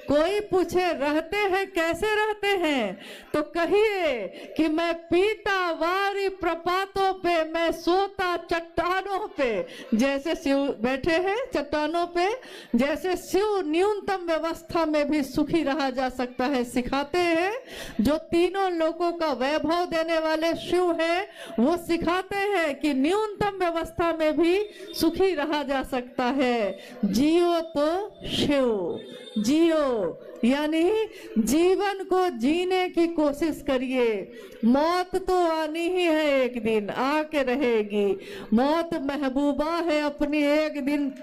कोई पूछे रहते हैं कैसे रहते हैं, तो कहिए कि मैं पीता वारी प्रपातों पे, मैं सोता चट्टानों पे। जैसे शिव बैठे हैं चट्टानों पे, जैसे शिव न्यूनतम व्यवस्था में भी सुखी रहा जा सकता है सिखाते हैं। जो तीनों लोगों का वैभव देने वाले शिव हैं, वो सिखाते हैं कि न्यूनतम व्यवस्था में भी सुखी रहा जा सकता है। जियो तो शिव, जियो यानी जीवन को जीने की कोशिश करिए। मौत तो आनी ही है, एक दिन आके रहेगी। मौत महबूबा है, अपनी एक दिन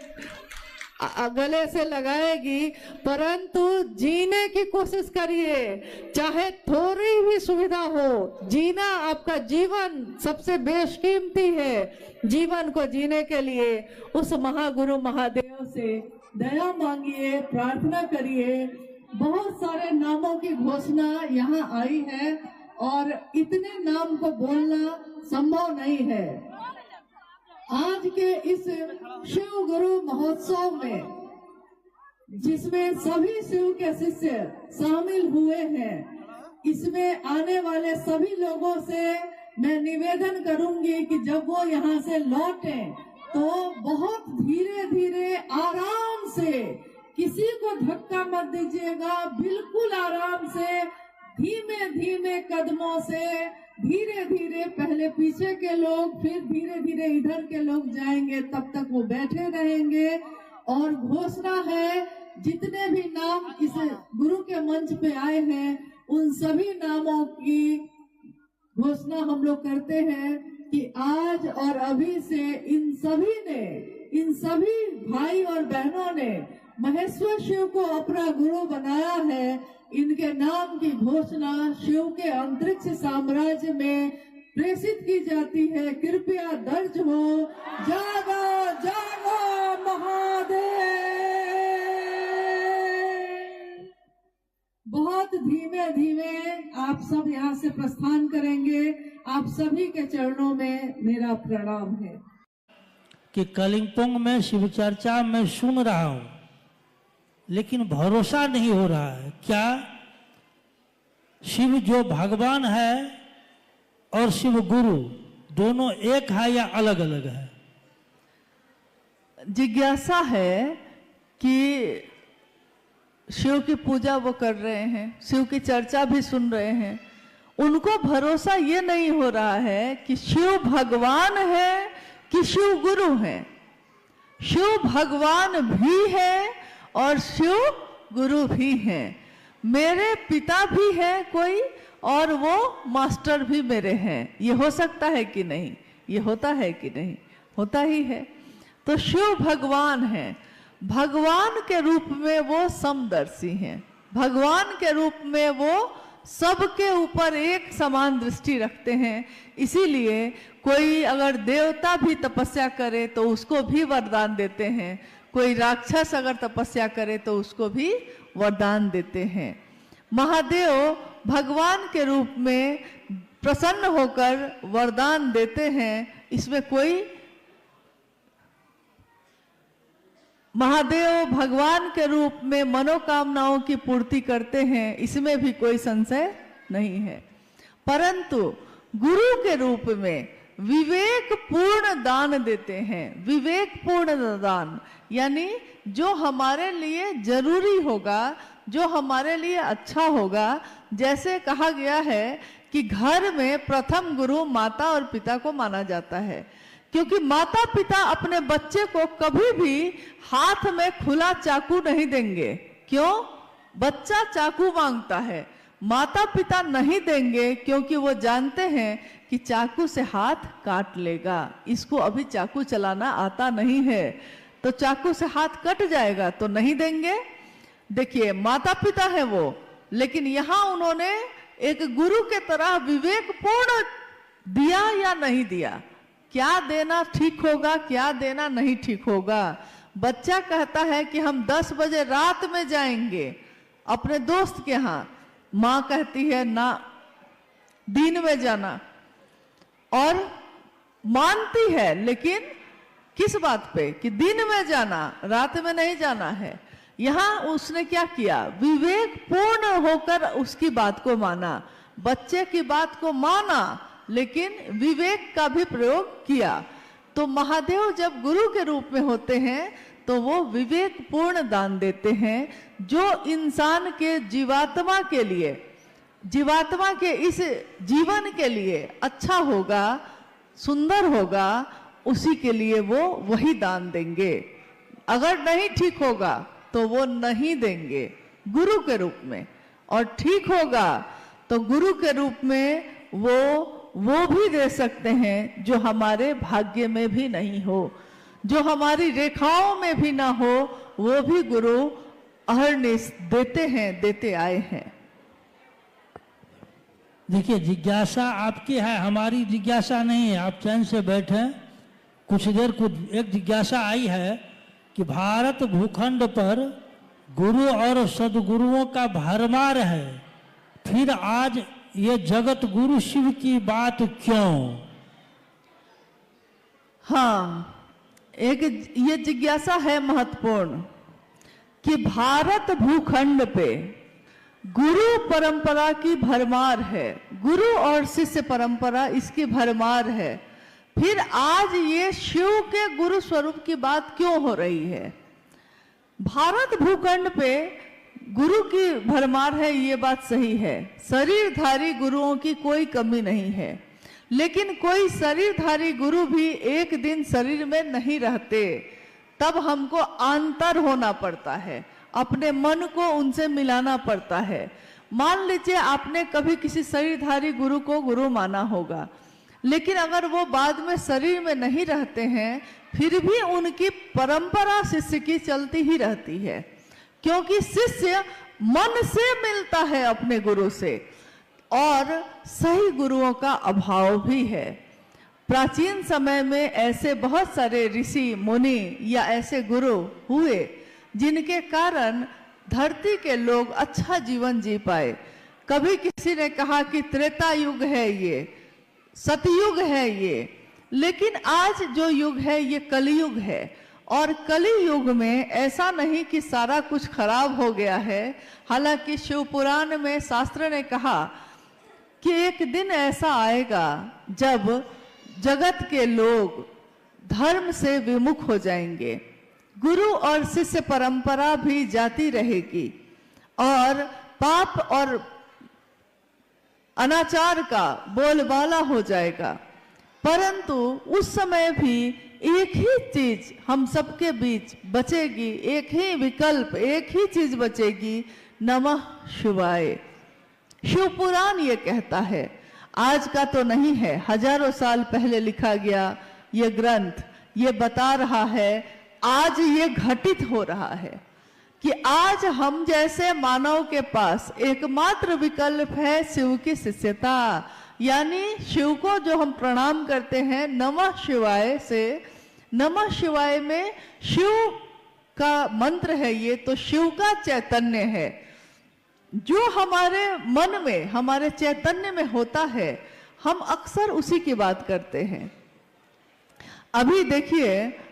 गले से लगाएगी, परंतु जीने की कोशिश करिए। चाहे थोड़ी भी सुविधा हो, जीना आपका जीवन सबसे बेशकीमती है। जीवन को जीने के लिए उस महागुरु महादेव से दया मांगिए, प्रार्थना करिए। बहुत सारे नामों की घोषणा यहाँ आई है और इतने नाम को बोलना संभव नहीं है। आज के इस शिव गुरु महोत्सव में, जिसमें सभी शिव के शिष्य शामिल हुए हैं, इसमें आने वाले सभी लोगों से मैं निवेदन करूंगी कि जब वो यहाँ से लौटें तो बहुत धीरे धीरे आराम से, किसी को धक्का मत दीजिएगा, बिल्कुल आराम से, धीमे धीमे कदमों से, धीरे धीरे, पहले पीछे के लोग फिर धीरे धीरे इधर के लोग जाएंगे, तब तक वो बैठे रहेंगे। और घोषणा है, जितने भी नाम इस गुरु के मंच पे आए हैं उन सभी नामों की घोषणा हम लोग करते हैं कि आज और अभी से इन सभी भाई और बहनों ने महेश्वर शिव को अपना गुरु बनाया है। इनके नाम की घोषणा शिव के अंतरिक्ष साम्राज्य में प्रेषित की जाती है। कृपया दर्ज हो, जागो जागो महादेव। बहुत धीमे धीमे आप सब यहाँ से प्रस्थान करेंगे। आप सभी के चरणों में मेरा प्रणाम है। कि कालिम्पोंग में शिव चर्चा मैं सुन रहा हूं, लेकिन भरोसा नहीं हो रहा है। क्या शिव जो भगवान है और शिव गुरु दोनों एक है या अलग अलग है? जिज्ञासा है कि शिव की पूजा वो कर रहे हैं, शिव की चर्चा भी सुन रहे हैं, उनको भरोसा ये नहीं हो रहा है कि शिव भगवान है कि शिव गुरु है। शिव भगवान भी है और शिव गुरु भी हैं। मेरे पिता भी हैं कोई और वो मास्टर भी मेरे हैं। ये हो सकता है कि नहीं? ये होता है कि नहीं? होता ही है। तो शिव भगवान है। भगवान के रूप में वो समदर्शी हैं। भगवान के रूप में वो सबके ऊपर एक समान दृष्टि रखते हैं। इसीलिए कोई अगर देवता भी तपस्या करे तो उसको भी वरदान देते हैं। कोई राक्षस अगर तपस्या करे तो उसको भी वरदान देते हैं। महादेव भगवान के रूप में प्रसन्न होकर वरदान देते हैं। इसमें कोई, महादेव भगवान के रूप में मनोकामनाओं की पूर्ति करते हैं, इसमें भी कोई संशय नहीं है। परंतु गुरु के रूप में विवेक पूर्ण दान देते हैं। विवेक पूर्ण दान यानी जो हमारे लिए जरूरी होगा, जो हमारे लिए अच्छा होगा। जैसे कहा गया है कि घर में प्रथम गुरु माता और पिता को माना जाता है, क्योंकि माता पिता अपने बच्चे को कभी भी हाथ में खुला चाकू नहीं देंगे। क्यों? बच्चा चाकू मांगता है, माता पिता नहीं देंगे, क्योंकि वो जानते हैं कि चाकू से हाथ काट लेगा। इसको अभी चाकू चलाना आता नहीं है तो चाकू से हाथ कट जाएगा, तो नहीं देंगे। देखिए, माता पिता है वो, लेकिन यहां उन्होंने एक गुरु के तरह विवेक पूर्ण दिया या नहीं दिया, क्या देना ठीक होगा, क्या देना नहीं ठीक होगा। बच्चा कहता है कि हम 10 बजे रात में जाएंगे अपने दोस्त के यहाँ, माँ कहती है ना, दिन में जाना, और मानती है, लेकिन किस बात पे? कि दिन में जाना, रात में नहीं जाना है। यहाँ उसने क्या किया? विवेक पूर्ण होकर उसकी बात को माना, बच्चे की बात को माना, लेकिन विवेक का भी प्रयोग किया। तो महादेव जब गुरु के रूप में होते हैं तो वो विवेक पूर्ण दान देते हैं, जो इंसान के जीवात्मा के लिए, जीवात्मा के इस जीवन के लिए अच्छा होगा, सुंदर होगा, उसी के लिए वो वही दान देंगे। अगर नहीं ठीक होगा तो वो नहीं देंगे गुरु के रूप में, और ठीक होगा तो गुरु के रूप में वो भी दे सकते हैं जो हमारे भाग्य में भी नहीं हो, जो हमारी रेखाओं में भी ना हो, वो भी गुरु अहर्निश देते हैं, देते आए हैं। देखिए, जिज्ञासा आपकी है, हमारी जिज्ञासा नहीं है। आप चैन से बैठे कुछ देर। एक जिज्ञासा आई है कि भारत भूखंड पर गुरु और सदगुरुओं का भरमार है, फिर आज ये जगत गुरु शिव की बात क्यों? हाँ, एक ये जिज्ञासा है महत्वपूर्ण कि भारत भूखंड पे गुरु परंपरा की भरमार है, गुरु और शिष्य परंपरा इसकी भरमार है, फिर आज ये शिव के गुरु स्वरूप की बात क्यों हो रही है? भारत भूखंड पे गुरु की भरमार है, ये बात सही है, शरीरधारी गुरुओं की कोई कमी नहीं है, लेकिन कोई शरीरधारी गुरु भी एक दिन शरीर में नहीं रहते, तब हमको अंतर होना पड़ता है, अपने मन को उनसे मिलाना पड़ता है। मान लीजिए आपने कभी किसी शरीरधारी गुरु को गुरु माना होगा, लेकिन अगर वो बाद में शरीर में नहीं रहते हैं, फिर भी उनकी परंपरा शिष्य की चलती ही रहती है, क्योंकि शिष्य मन से मिलता है अपने गुरु से, और सही गुरुओं का अभाव भी है। प्राचीन समय में ऐसे बहुत सारे ऋषि मुनि या ऐसे गुरु हुए जिनके कारण धरती के लोग अच्छा जीवन जी पाए। कभी किसी ने कहा कि त्रेता युग है, ये सतयुग है ये, लेकिन आज जो युग है ये कलयुग है, और कली युग में ऐसा नहीं कि सारा कुछ खराब हो गया है। हालांकि शिव पुराण में शास्त्र ने कहा कि एक दिन ऐसा आएगा जब जगत के लोग धर्म से विमुख हो जाएंगे, गुरु और शिष्य परंपरा भी जाती रहेगी, और पाप और अनाचार का बोलबाला हो जाएगा। परंतु उस समय भी एक ही चीज हम सबके बीच बचेगी, एक ही विकल्प, एक ही चीज बचेगी, नमः शिवाय। शिव पुराण ये कहता है, आज का तो नहीं है, हजारों साल पहले लिखा गया ये ग्रंथ ये बता रहा है, आज ये घटित हो रहा है कि आज हम जैसे मानव के पास एकमात्र विकल्प है शिव की शिष्यता, यानी शिव को जो हम प्रणाम करते हैं नमः शिवाय से। नमः शिवाय में शिव का मंत्र है, ये तो शिव का चैतन्य है जो हमारे मन में, हमारे चैतन्य में होता है, हम अक्सर उसी की बात करते हैं। अभी देखिए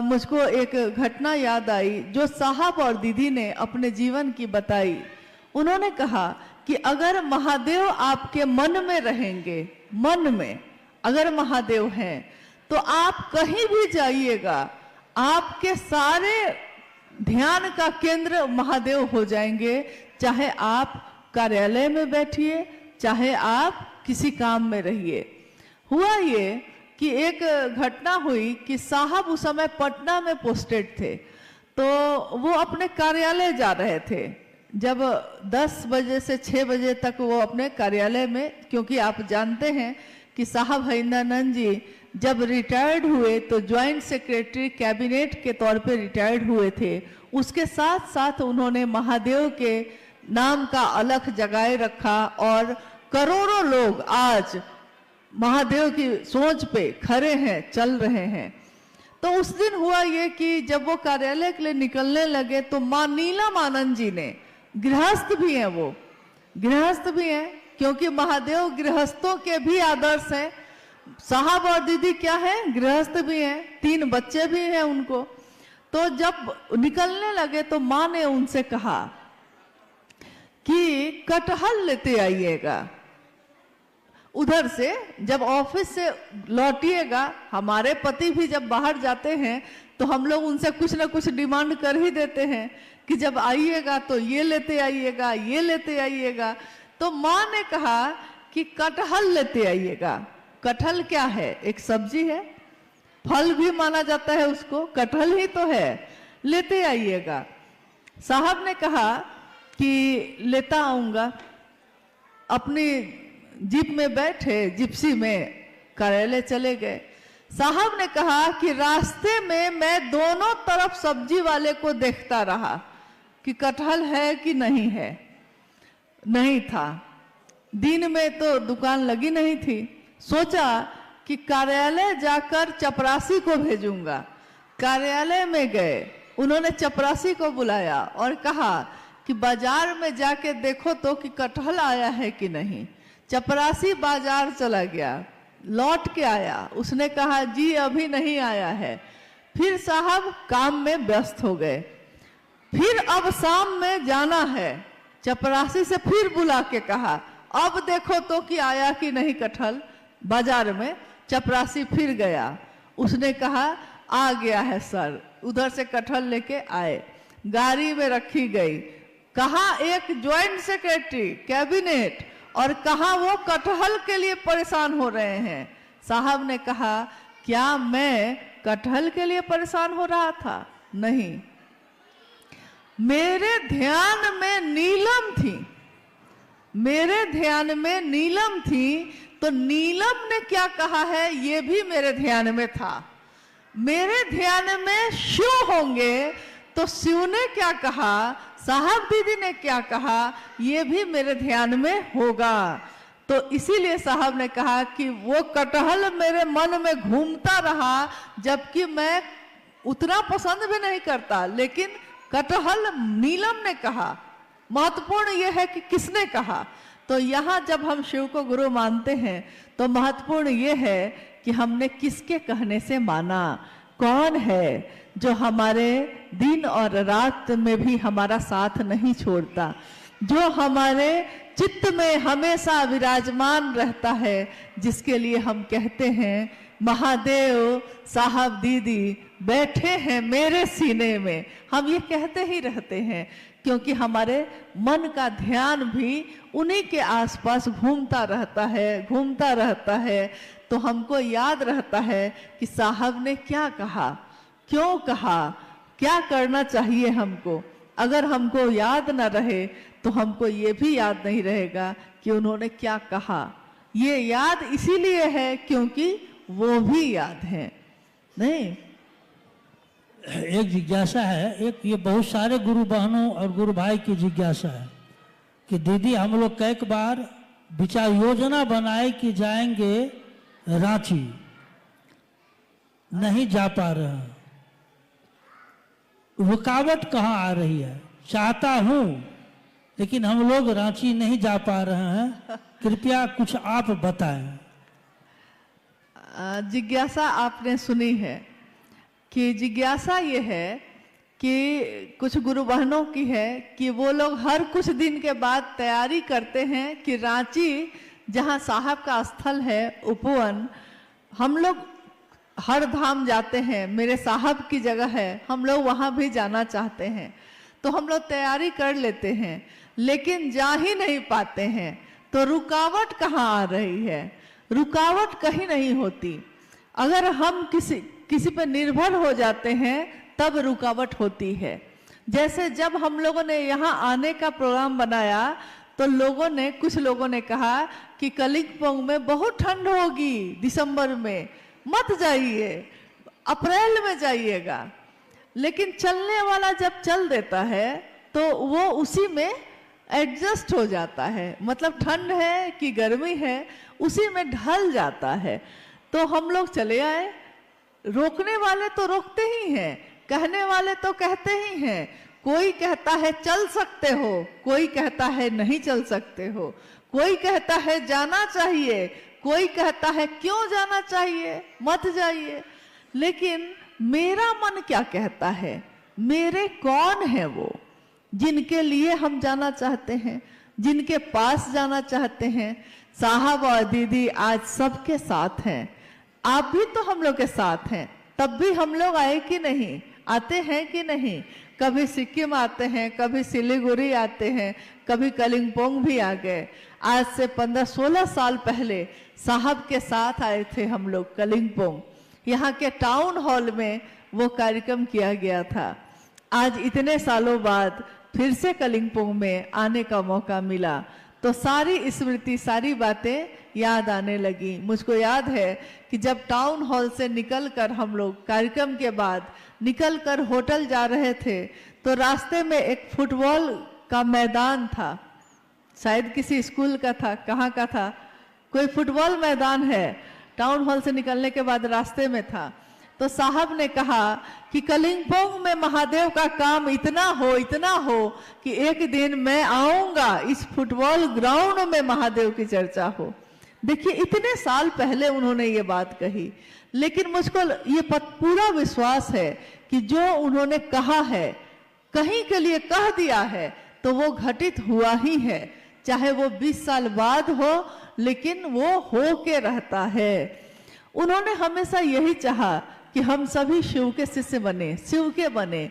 मुझको एक घटना याद आई जो साहब और दीदी ने अपने जीवन की बताई। उन्होंने कहा कि अगर महादेव आपके मन में रहेंगे, मन में अगर महादेव हैं, तो आप कहीं भी जाइएगा, आपके सारे ध्यान का केंद्र महादेव हो जाएंगे, चाहे आप कार्यालय में बैठिए, चाहे आप किसी काम में रहिए। हुआ ये कि एक घटना हुई कि साहब उस समय पटना में पोस्टेड थे, तो वो अपने कार्यालय जा रहे थे। जब 10 बजे से 6 बजे तक वो अपने कार्यालय में, क्योंकि आप जानते हैं कि साहब हरिंद्रानंद जी जब रिटायर्ड हुए तो ज्वाइंट सेक्रेटरी कैबिनेट के तौर पे रिटायर्ड हुए थे। उसके साथ साथ उन्होंने महादेव के नाम का अलख जगाए रखा, और करोड़ों लोग आज महादेव की सोच पे खड़े हैं, चल रहे हैं। तो उस दिन हुआ ये कि जब वो कार्यालय के लिए निकलने लगे तो माँ नीलम आनंद जी ने, गृहस्थ भी हैं, वो गृहस्थ भी हैं, क्योंकि महादेव गृहस्थों के भी आदर्श हैं। साहब और दीदी क्या है, गृहस्थ भी हैं, 3 बच्चे भी हैं उनको। तो जब निकलने लगे तो माँ ने उनसे कहा कि कटहल लेते आइएगा, उधर से जब ऑफिस से लौटिएगा। हमारे पति भी जब बाहर जाते हैं तो हम लोग उनसे कुछ ना कुछ डिमांड कर ही देते हैं कि जब आइएगा तो ये लेते आइएगा, ये लेते आइएगा। तो माँ ने कहा कि कटहल लेते आइएगा। कटहल क्या है, एक सब्जी है, फल भी माना जाता है उसको, कटहल ही तो है, लेते आइएगा। साहब ने कहा कि लेता आऊंगा। अपनी जीप में बैठे, जिप्सी में कार्यालय चले गए। साहब ने कहा कि रास्ते में मैं दोनों तरफ सब्जी वाले को देखता रहा कि कटहल है कि नहीं है। नहीं था, दिन में तो दुकान लगी नहीं थी। सोचा कि कार्यालय जाकर चपरासी को भेजूंगा। कार्यालय में गए, उन्होंने चपरासी को बुलाया और कहा कि बाजार में जाके देखो तो कि कटहल आया है कि नहीं। चपरासी बाजार चला गया, लौट के आया, उसने कहा जी अभी नहीं आया है। फिर साहब काम में व्यस्त हो गए। फिर अब शाम में जाना है, चपरासी से फिर बुला के कहा अब देखो तो कि आया कि नहीं कटहल बाजार में। चपरासी फिर गया, उसने कहा आ गया है सर। उधर से कटहल लेके आए, गाड़ी में रखी गई। कहा एक ज्वाइंट सेक्रेटरी कैबिनेट और कहा वो कटहल के लिए परेशान हो रहे हैं। साहब ने कहा क्या मैं कटहल के लिए परेशान हो रहा था? नहीं, मेरे ध्यान में नीलम थी, मेरे ध्यान में नीलम थी। तो नीलम ने क्या कहा है ये भी मेरे ध्यान में था। मेरे ध्यान में शिव होंगे तो शिव ने क्या कहा, साहब दीदी ने क्या कहा, ये भी मेरे ध्यान में होगा। तो इसीलिए साहब ने कहा कि वो कटहल मेरे मन में घूमता रहा, जबकि मैं उतना पसंद भी नहीं करता, लेकिन कटहल नीलम ने कहा। महत्वपूर्ण यह है कि किसने कहा। तो यहाँ जब हम शिव को गुरु मानते हैं तो महत्वपूर्ण यह है कि हमने किसके कहने से माना, कौन है जो हमारे दिन और रात में भी हमारा साथ नहीं छोड़ता, जो हमारे चित्त में हमेशा विराजमान रहता है, जिसके लिए हम कहते हैं महादेव साहब दीदी बैठे हैं मेरे सीने में। हम ये कहते ही रहते हैं क्योंकि हमारे मन का ध्यान भी उन्हीं के आसपास घूमता रहता है। तो हमको याद रहता है कि साहब ने क्या कहा, क्यों कहा, क्या करना चाहिए हमको। अगर हमको याद न रहे तो हमको ये भी याद नहीं रहेगा कि उन्होंने क्या कहा। ये याद इसीलिए है क्योंकि वो भी याद है। नहीं, एक जिज्ञासा है, एक ये बहुत सारे गुरु बहनों और गुरु भाई की जिज्ञासा है कि दीदी हम लोग कई बार विचार योजना बनाए कि जाएंगे रांची, नहीं जा पा रहे हैं, रुकावट कहाँ आ रही है? चाहता हूं लेकिन हम लोग रांची नहीं जा पा रहे हैं, कृपया कुछ आप बताएं। जिज्ञासा आपने सुनी है कि जिज्ञासा ये है कि कुछ गुरु बहनों की है कि वो लोग हर कुछ दिन के बाद तैयारी करते हैं कि रांची जहाँ साहब का स्थल है उपवन, हम लोग हर धाम जाते हैं, मेरे साहब की जगह है, हम लोग वहाँ भी जाना चाहते हैं। तो हम लोग तैयारी कर लेते हैं लेकिन जा ही नहीं पाते हैं। तो रुकावट कहाँ आ रही है? रुकावट कहीं नहीं होती। अगर हम किसी पर निर्भर हो जाते हैं तब रुकावट होती है। जैसे जब हम लोगों ने यहाँ आने का प्रोग्राम बनाया तो कुछ लोगों ने कहा कि कलिंगपोंग में बहुत ठंड होगी, दिसंबर में मत जाइए, अप्रैल में जाइएगा। लेकिन चलने वाला जब चल देता है तो वो उसी में एडजस्ट हो जाता है, मतलब ठंड है कि गर्मी है उसी में ढल जाता है। तो हम लोग चले आए। रोकने वाले तो रोकते ही हैं, कहने वाले तो कहते ही हैं। कोई कहता है चल सकते हो, कोई कहता है नहीं चल सकते हो, कोई कहता है जाना चाहिए, कोई कहता है क्यों जाना चाहिए, मत जाइए। लेकिन मेरा मन क्या कहता है? मेरे कौन है वो जिनके लिए हम जाना चाहते हैं, जिनके पास जाना चाहते हैं? साहब और दीदी आज सबके साथ हैं। आप भी तो हम लोग के साथ हैं, तब भी हम लोग आए कि नहीं, आते हैं कि नहीं? कभी सिक्किम आते हैं, कभी सिलीगुड़ी आते हैं, कभी कलिंगपोंग भी आ गए। आज से 15-16 साल पहले साहब के साथ आए थे हम लोग कलिंगपोंग। यहाँ के टाउन हॉल में वो कार्यक्रम किया गया था। आज इतने सालों बाद फिर से कलिंगपोंग में आने का मौका मिला तो सारी स्मृति, सारी बातें याद आने लगी। मुझको याद है कि जब टाउन हॉल से निकलकर हम लोग कार्यक्रम के बाद निकलकर होटल जा रहे थे तो रास्ते में एक फुटबॉल का मैदान था, शायद किसी स्कूल का था, कहाँ का था, कोई फुटबॉल मैदान है, टाउन हॉल से निकलने के बाद रास्ते में था। तो साहब ने कहा कि कलिंगपोंग में महादेव का काम इतना हो कि एक दिन मैं आऊंगा, इस फुटबॉल ग्राउंड में महादेव की चर्चा हो। देखिए इतने साल पहले उन्होंने ये बात कही, लेकिन मुझको ये पूरा विश्वास है कि जो उन्होंने कहा है, कहीं के लिए कह दिया है, तो वो घटित हुआ ही है। चाहे वो 20 साल बाद हो, लेकिन वो हो के रहता है। उन्होंने हमेशा यही चाहा कि हम सभी शिव के शिष्य बने, शिव के बने।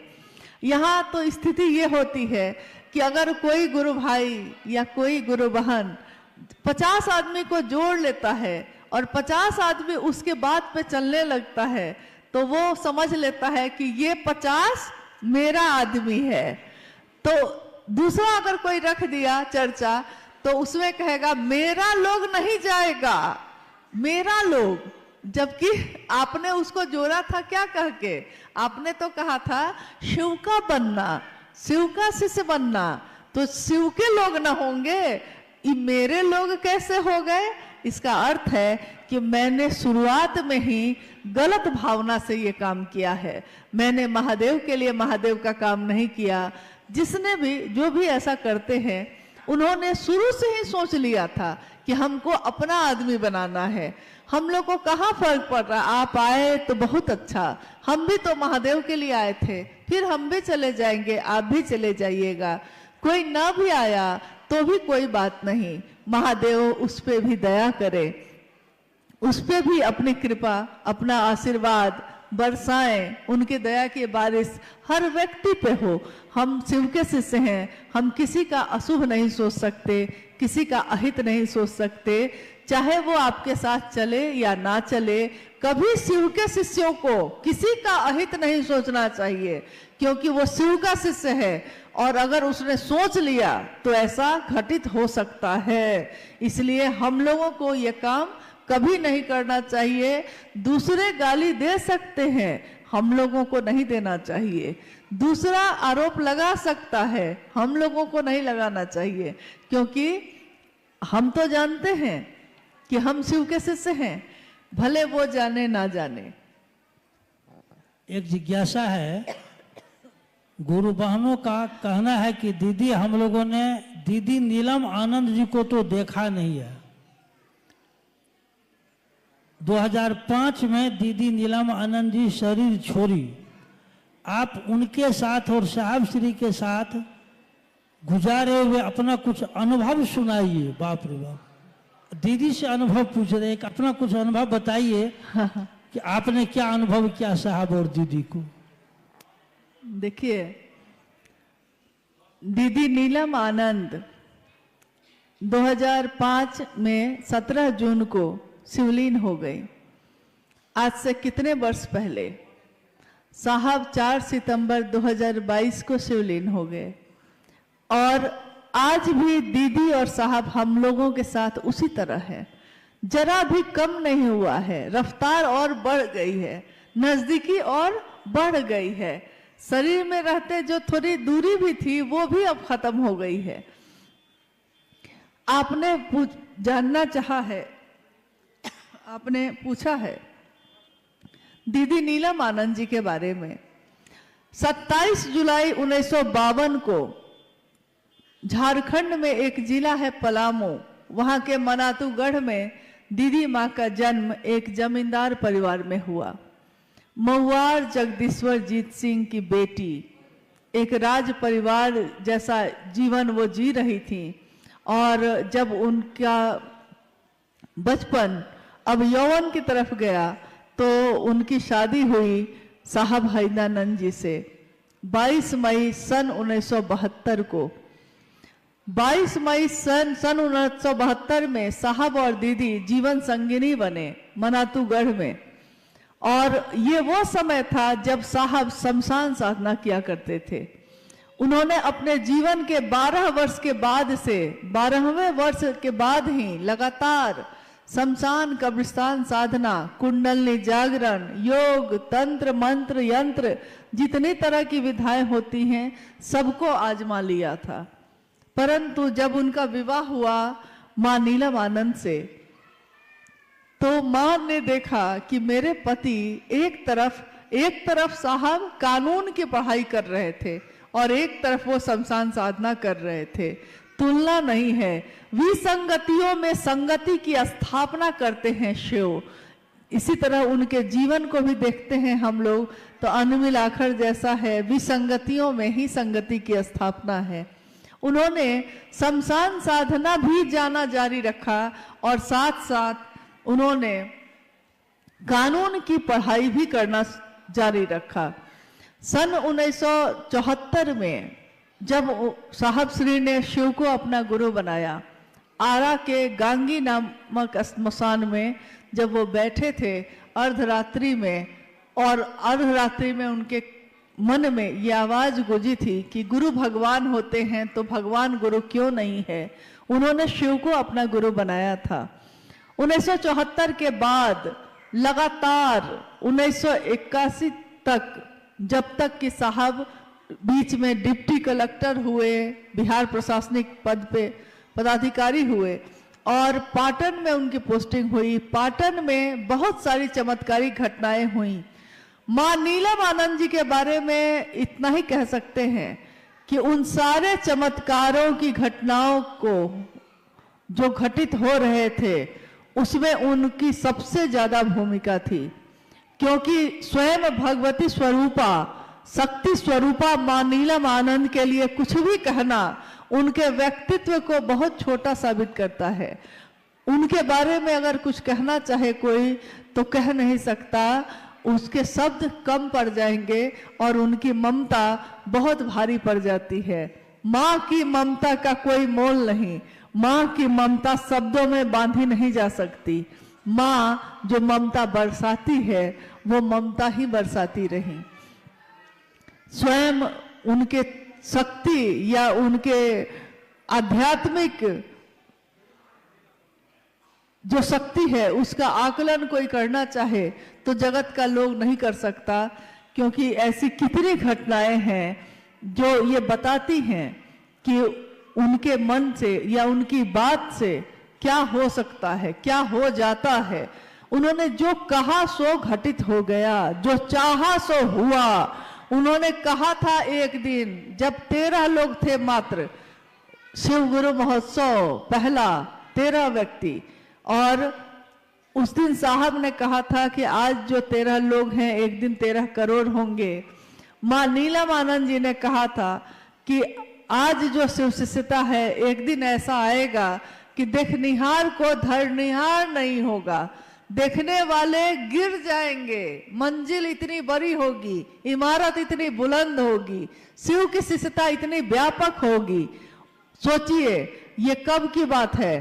यहाँ तो स्थिति ये होती है कि अगर कोई गुरु भाई या कोई गुरु बहन 50 आदमी को जोड़ लेता है और 50 आदमी उसके बात पे चलने लगता है, तो वो समझ लेता है कि ये 50 मेरा आदमी है। तो दूसरा अगर कोई रख दिया चर्चा, तो उसमें कहेगा मेरा लोग नहीं जाएगा, मेरा लोग। जबकि आपने उसको जोड़ा था क्या कह के? आपने तो कहा था शिव का बनना, शिव का शिष्य बनना। तो शिव के लोग ना होंगे, ये मेरे लोग कैसे हो गए? इसका अर्थ है कि मैंने शुरुआत में ही गलत भावना से ये काम किया है। मैंने महादेव के लिए महादेव का काम नहीं किया। जिसने भी, जो भी ऐसा करते हैं, उन्होंने शुरू से ही सोच लिया था कि हमको अपना आदमी बनाना है। हम लोग को कहाँ फर्क पड़ रहा? आप आए तो बहुत अच्छा, हम भी तो महादेव के लिए आए थे, फिर हम भी चले जाएंगे, आप भी चले जाइएगा। कोई ना भी आया तो भी कोई बात नहीं, महादेव उस पे भी दया करे, उस पे भी अपनी कृपा, अपना आशीर्वाद बरसाएं। उनकी दया की बारिश हर व्यक्ति पे हो। हम शिव के शिष्य हैं, हम किसी का अशुभ नहीं सोच सकते, किसी का अहित नहीं सोच सकते, चाहे वो आपके साथ चले या ना चले। कभी शिव के शिष्यों को किसी का अहित नहीं सोचना चाहिए, क्योंकि वो शिव का शिष्य है और अगर उसने सोच लिया तो ऐसा घटित हो सकता है। इसलिए हम लोगों को ये काम कभी नहीं करना चाहिए। दूसरे गाली दे सकते हैं, हम लोगों को नहीं देना चाहिए। दूसरा आरोप लगा सकता है, हम लोगों को नहीं लगाना चाहिए, क्योंकि हम तो जानते हैं कि हम शिव के शिष्य हैं, भले वो जाने ना जाने। एक जिज्ञासा है, गुरु बहनों का कहना है कि दीदी, हम लोगों ने दीदी नीलम आनंद जी को तो देखा नहीं है। 2005 में दीदी नीलम आनंद जी शरीर छोड़ी, आप उनके साथ और साहब श्री के साथ गुजारे हुए अपना कुछ अनुभव सुनाइए। बाप रे बाप, दीदी से अनुभव पूछ रहे, एक अपना कुछ अनुभव बताइए कि आपने क्या अनुभव किया साहब और दीदी को। देखिए, दीदी नीलम आनंद 2005 में 17 जून को शिवलीन हो गई। आज से कितने वर्ष पहले? साहब 4 सितंबर 2022 को शिवलीन हो गए। और आज भी दीदी और साहब हम लोगों के साथ उसी तरह है, जरा भी कम नहीं हुआ है। रफ्तार और बढ़ गई है, नजदीकी और बढ़ गई है। शरीर में रहते जो थोड़ी दूरी भी थी, वो भी अब खत्म हो गई है। आपने जानना चाहा है, आपने पूछा है दीदी नीलम आनंद जी के बारे में। 27 जुलाई 1952 को झारखंड में एक जिला है पलामू, वहां के मनातूगढ़ में दीदी माँ का जन्म एक जमींदार परिवार में हुआ। महुआर जगदीश्वर जीत सिंह की बेटी एक राज परिवार जैसा जीवन वो जी रही थी। और जब उनका बचपन अब यौवन की तरफ गया, तो उनकी शादी हुई साहब हैदानंद जी से 22 मई सन 1972 को। 22 मई सन 1972 में साहब और दीदी जीवन संगिनी बने मनातूगढ़ में। और ये वो समय था जब साहब शमशान साधना किया करते थे। उन्होंने अपने जीवन के 12 वर्ष के बाद से 12वें वर्ष के बाद ही लगातार शमशान कब्रिस्तान साधना, कुंडलनी जागरण, योग, तंत्र, मंत्र, यंत्र, जितनी तरह की विधाएं होती हैं सबको आजमा लिया था। परंतु जब उनका विवाह हुआ मां नीलम आनंद से, तो मां ने देखा कि मेरे पति एक तरफ साहब कानून की पढ़ाई कर रहे थे और एक तरफ वो शमशान साधना कर रहे थे। तुलना नहीं है। विसंगतियों में संगति की स्थापना करते हैं शिव। इसी तरह उनके जीवन को भी देखते हैं हम लोग तो अनमिल आखर जैसा है, विसंगतियों में ही संगति की स्थापना है। उन्होंने शमशान साधना भी जाना जारी रखा और साथ साथ उन्होंने कानून की पढ़ाई भी करना जारी रखा। सन 1974 में जब साहब श्री ने शिव को अपना गुरु बनाया, आरा के गांगी नामक स्मशान में जब वो बैठे थे अर्धरात्रि में, और अर्धरात्रि में उनके मन में ये आवाज गूंजी थी कि गुरु भगवान होते हैं तो भगवान गुरु क्यों नहीं है। उन्होंने शिव को अपना गुरु बनाया था। 1974 के बाद लगातार 1981 तक, जब तक कि साहब बीच में डिप्टी कलेक्टर हुए, बिहार प्रशासनिक पद पे पदाधिकारी हुए और पाटन में उनकी पोस्टिंग हुई। पाटन में बहुत सारी चमत्कारी घटनाएं हुई। मां नीलम आनंद जी के बारे में इतना ही कह सकते हैं कि उन सारे चमत्कारों की घटनाओं को जो घटित हो रहे थे उसमें उनकी सबसे ज्यादा भूमिका थी, क्योंकि स्वयं भगवती स्वरूपा, शक्ति स्वरूपा मां नीलम आनंद के लिए कुछ भी कहना उनके व्यक्तित्व को बहुत छोटा साबित करता है। उनके बारे में अगर कुछ कहना चाहे कोई तो कह नहीं सकता, उसके शब्द कम पड़ जाएंगे और उनकी ममता बहुत भारी पड़ जाती है। माँ की ममता का कोई मोल नहीं, माँ की ममता शब्दों में बांधी नहीं जा सकती। माँ जो ममता बरसाती है वो ममता ही बरसाती रही। स्वयं उनके शक्ति या उनके आध्यात्मिक जो शक्ति है उसका आकलन कोई करना चाहे तो जगत का लोग नहीं कर सकता, क्योंकि ऐसी कितनी घटनाएं हैं जो ये बताती हैं कि उनके मन से या उनकी बात से क्या हो सकता है, क्या हो जाता है। उन्होंने जो कहा सो घटित हो गया, जो चाहा सो हुआ। उन्होंने कहा था एक दिन जब 13 लोग थे मात्र, शिव गुरु महोत्सव पहला 13 व्यक्ति, और उस दिन साहब ने कहा था कि आज जो 13 लोग हैं एक दिन 13 करोड़ होंगे। मां नीलम आनंद जी ने कहा था कि आज जो शिव शिष्यता है एक दिन ऐसा आएगा कि देखनिहार को धरनिहार नहीं होगा, देखने वाले गिर जाएंगे, मंजिल इतनी बड़ी होगी, इमारत इतनी बुलंद होगी, शिव की शिष्यता इतनी व्यापक होगी। सोचिए ये कब की बात है,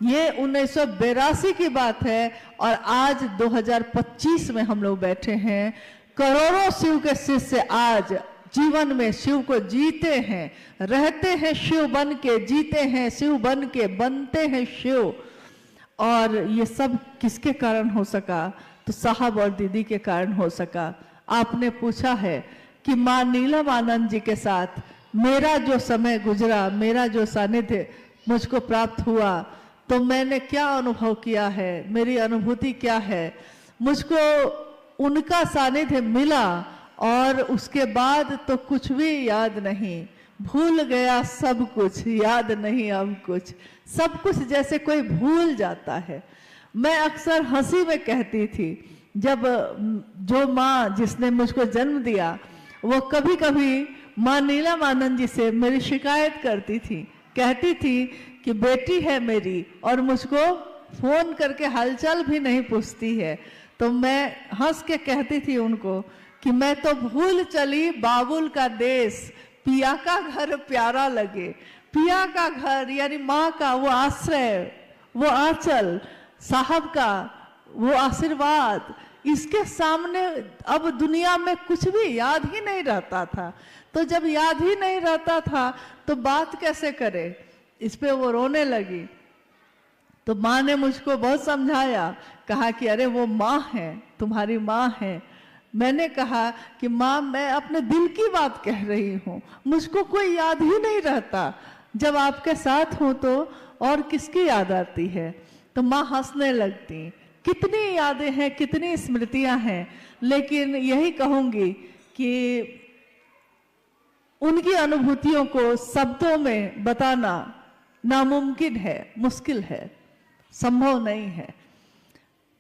ये 1982 की बात है और आज 2025 में हम लोग बैठे हैं। करोड़ों शिव के शिष्य आज जीवन में शिव को जीते हैं, रहते हैं शिव बन के, जीते हैं शिव बन के, बनते हैं शिव। और ये सब किसके कारण हो सका? तो साहब और दीदी के कारण हो सका। आपने पूछा है कि मां नीलम आनंद जी के साथ मेरा जो समय गुजरा, मेरा जो सानिध्य मुझको प्राप्त हुआ, तो मैंने क्या अनुभव किया है, मेरी अनुभूति क्या है। मुझको उनका सानिध्य मिला और उसके बाद तो कुछ भी याद नहीं, भूल गया सब कुछ, याद नहीं अब कुछ, सब कुछ जैसे कोई भूल जाता है। मैं अक्सर हंसी में कहती थी, जब जो माँ जिसने मुझको जन्म दिया वो कभी कभी माँ नीलम आनंद जी से मेरी शिकायत करती थी, कहती थी कि बेटी है मेरी और मुझको फोन करके हालचाल भी नहीं पूछती है। तो मैं हंस के कहती थी उनको कि मैं तो भूल चली बाबुल का देश, पिया का घर प्यारा लगे। पिया का घर यानी माँ का वो आश्रय, वो आंचल, साहब का वो आशीर्वाद, इसके सामने अब दुनिया में कुछ भी याद ही नहीं रहता था। तो जब याद ही नहीं रहता था तो बात कैसे करे, इस पे वो रोने लगी। तो माँ ने मुझको बहुत समझाया, कहा कि अरे वो माँ है, तुम्हारी माँ है। मैंने कहा कि माँ मैं अपने दिल की बात कह रही हूँ, मुझको कोई याद ही नहीं रहता, जब आपके साथ हूँ तो और किसकी याद आती है। तो माँ हंसने लगती। कितनी यादें हैं, कितनी स्मृतियां हैं, लेकिन यही कहूंगी कि उनकी अनुभूतियों को शब्दों में बताना नामुमकिन है, मुश्किल है, संभव नहीं है।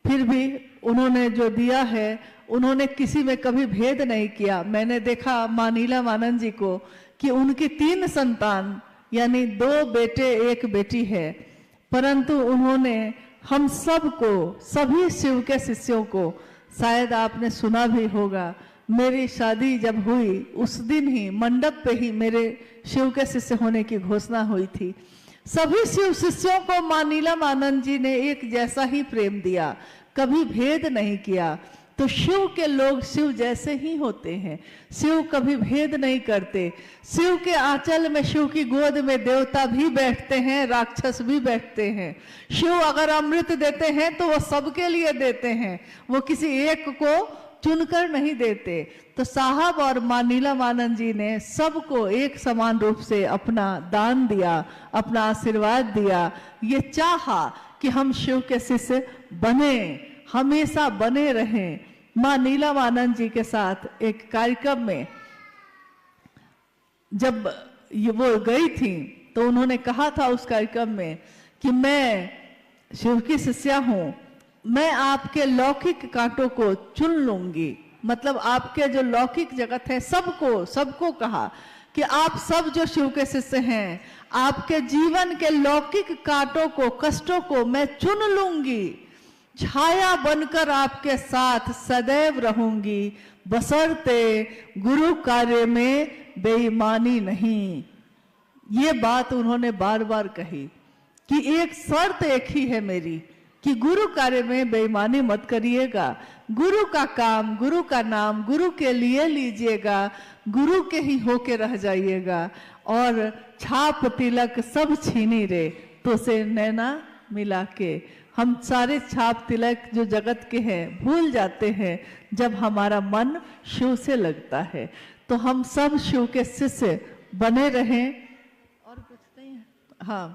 फिर भी उन्होंने जो दिया है, उन्होंने किसी में कभी भेद नहीं किया। मैंने देखा माँ नीलम जी को कि उनकी 3 संतान यानी 2 बेटे 1 बेटी है, परंतु उन्होंने हम सबको, सभी शिव के शिष्यों को, शायद आपने सुना भी होगा, मेरी शादी जब हुई उस दिन ही मंडप पे ही मेरे शिव के शिष्य होने की घोषणा हुई थी। सभी शिव शिष्यों को माँ नीलम आनंद जी ने एक जैसा ही प्रेम दिया, कभी भेद नहीं किया। तो शिव के लोग शिव जैसे ही होते हैं, शिव कभी भेद नहीं करते। शिव के आंचल में, शिव की गोद में देवता भी बैठते हैं, राक्षस भी बैठते हैं। शिव अगर अमृत देते हैं तो वो सबके लिए देते हैं, वो किसी एक को चुनकर नहीं देते। तो साहब और माँ नीलम आनंद जी ने सबको एक समान रूप से अपना दान दिया, अपना आशीर्वाद दिया। ये चाहा कि हम शिव के शिष्य बने, हमेशा बने रहें। माँ नीलम आनंद जी के साथ एक कार्यक्रम में जब ये वो गई थी तो उन्होंने कहा था उस कार्यक्रम में कि मैं शिव की शिष्या हूं, मैं आपके लौकिक कांटों को चुन लूंगी। मतलब आपके जो लौकिक जगत है, सबको कहा कि आप सब जो शिव के शिष्य हैं, आपके जीवन के लौकिक कांटों को, कष्टों को मैं चुन लूंगी, छाया बनकर आपके साथ सदैव रहूंगी, बशर्ते गुरु कार्य में बेईमानी नहीं। ये बात उन्होंने बार बार कही कि एक शर्त एक ही है मेरी कि गुरु कार्य में बेईमानी मत करिएगा, गुरु का काम, गुरु का नाम गुरु के लिए लीजिएगा, गुरु के ही होके रह जाइएगा। और छाप तिलक सब छीनी रे तो से नैना मिला के, हम सारे छाप तिलक जो जगत के हैं भूल जाते हैं जब हमारा मन शिव से लगता है। तो हम सब शिव के शिष्य बने रहें और कुछ नहीं है, हाँ,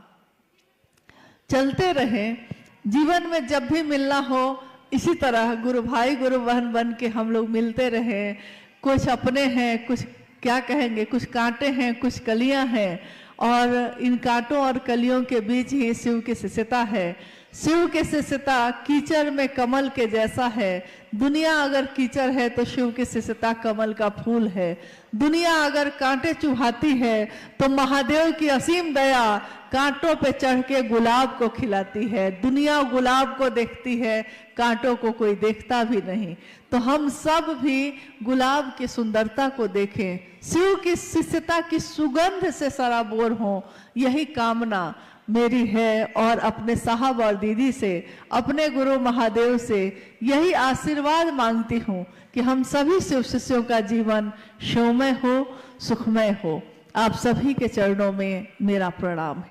चलते रहें। जीवन में जब भी मिलना हो इसी तरह गुरु भाई गुरु बहन बन के हम लोग मिलते रहें। कुछ अपने हैं, कुछ क्या कहेंगे, कुछ कांटे हैं, कुछ कलियां हैं, और इन कांटों और कलियों के बीच ही शिव की शिष्यता है। शिव के शिष्यता कीचड़ में कमल के जैसा है। दुनिया अगर कीचड़ है तो शिव की शिष्यता कमल का फूल है। दुनिया अगर कांटे चुभाती है तो महादेव की असीम दया कांटों पे चढ़ के गुलाब को खिलाती है। दुनिया गुलाब को देखती है, कांटों को कोई देखता भी नहीं। तो हम सब भी गुलाब की सुंदरता को देखें, शिव की शिष्यता की सुगंध से सराबोर हों, यही कामना मेरी है। और अपने साहब और दीदी से, अपने गुरु महादेव से यही आशीर्वाद मांगती हूँ कि हम सभी शिव शिष्यों का जीवन शिवमय हो, सुखमय हो। आप सभी के चरणों में मेरा प्रणाम है।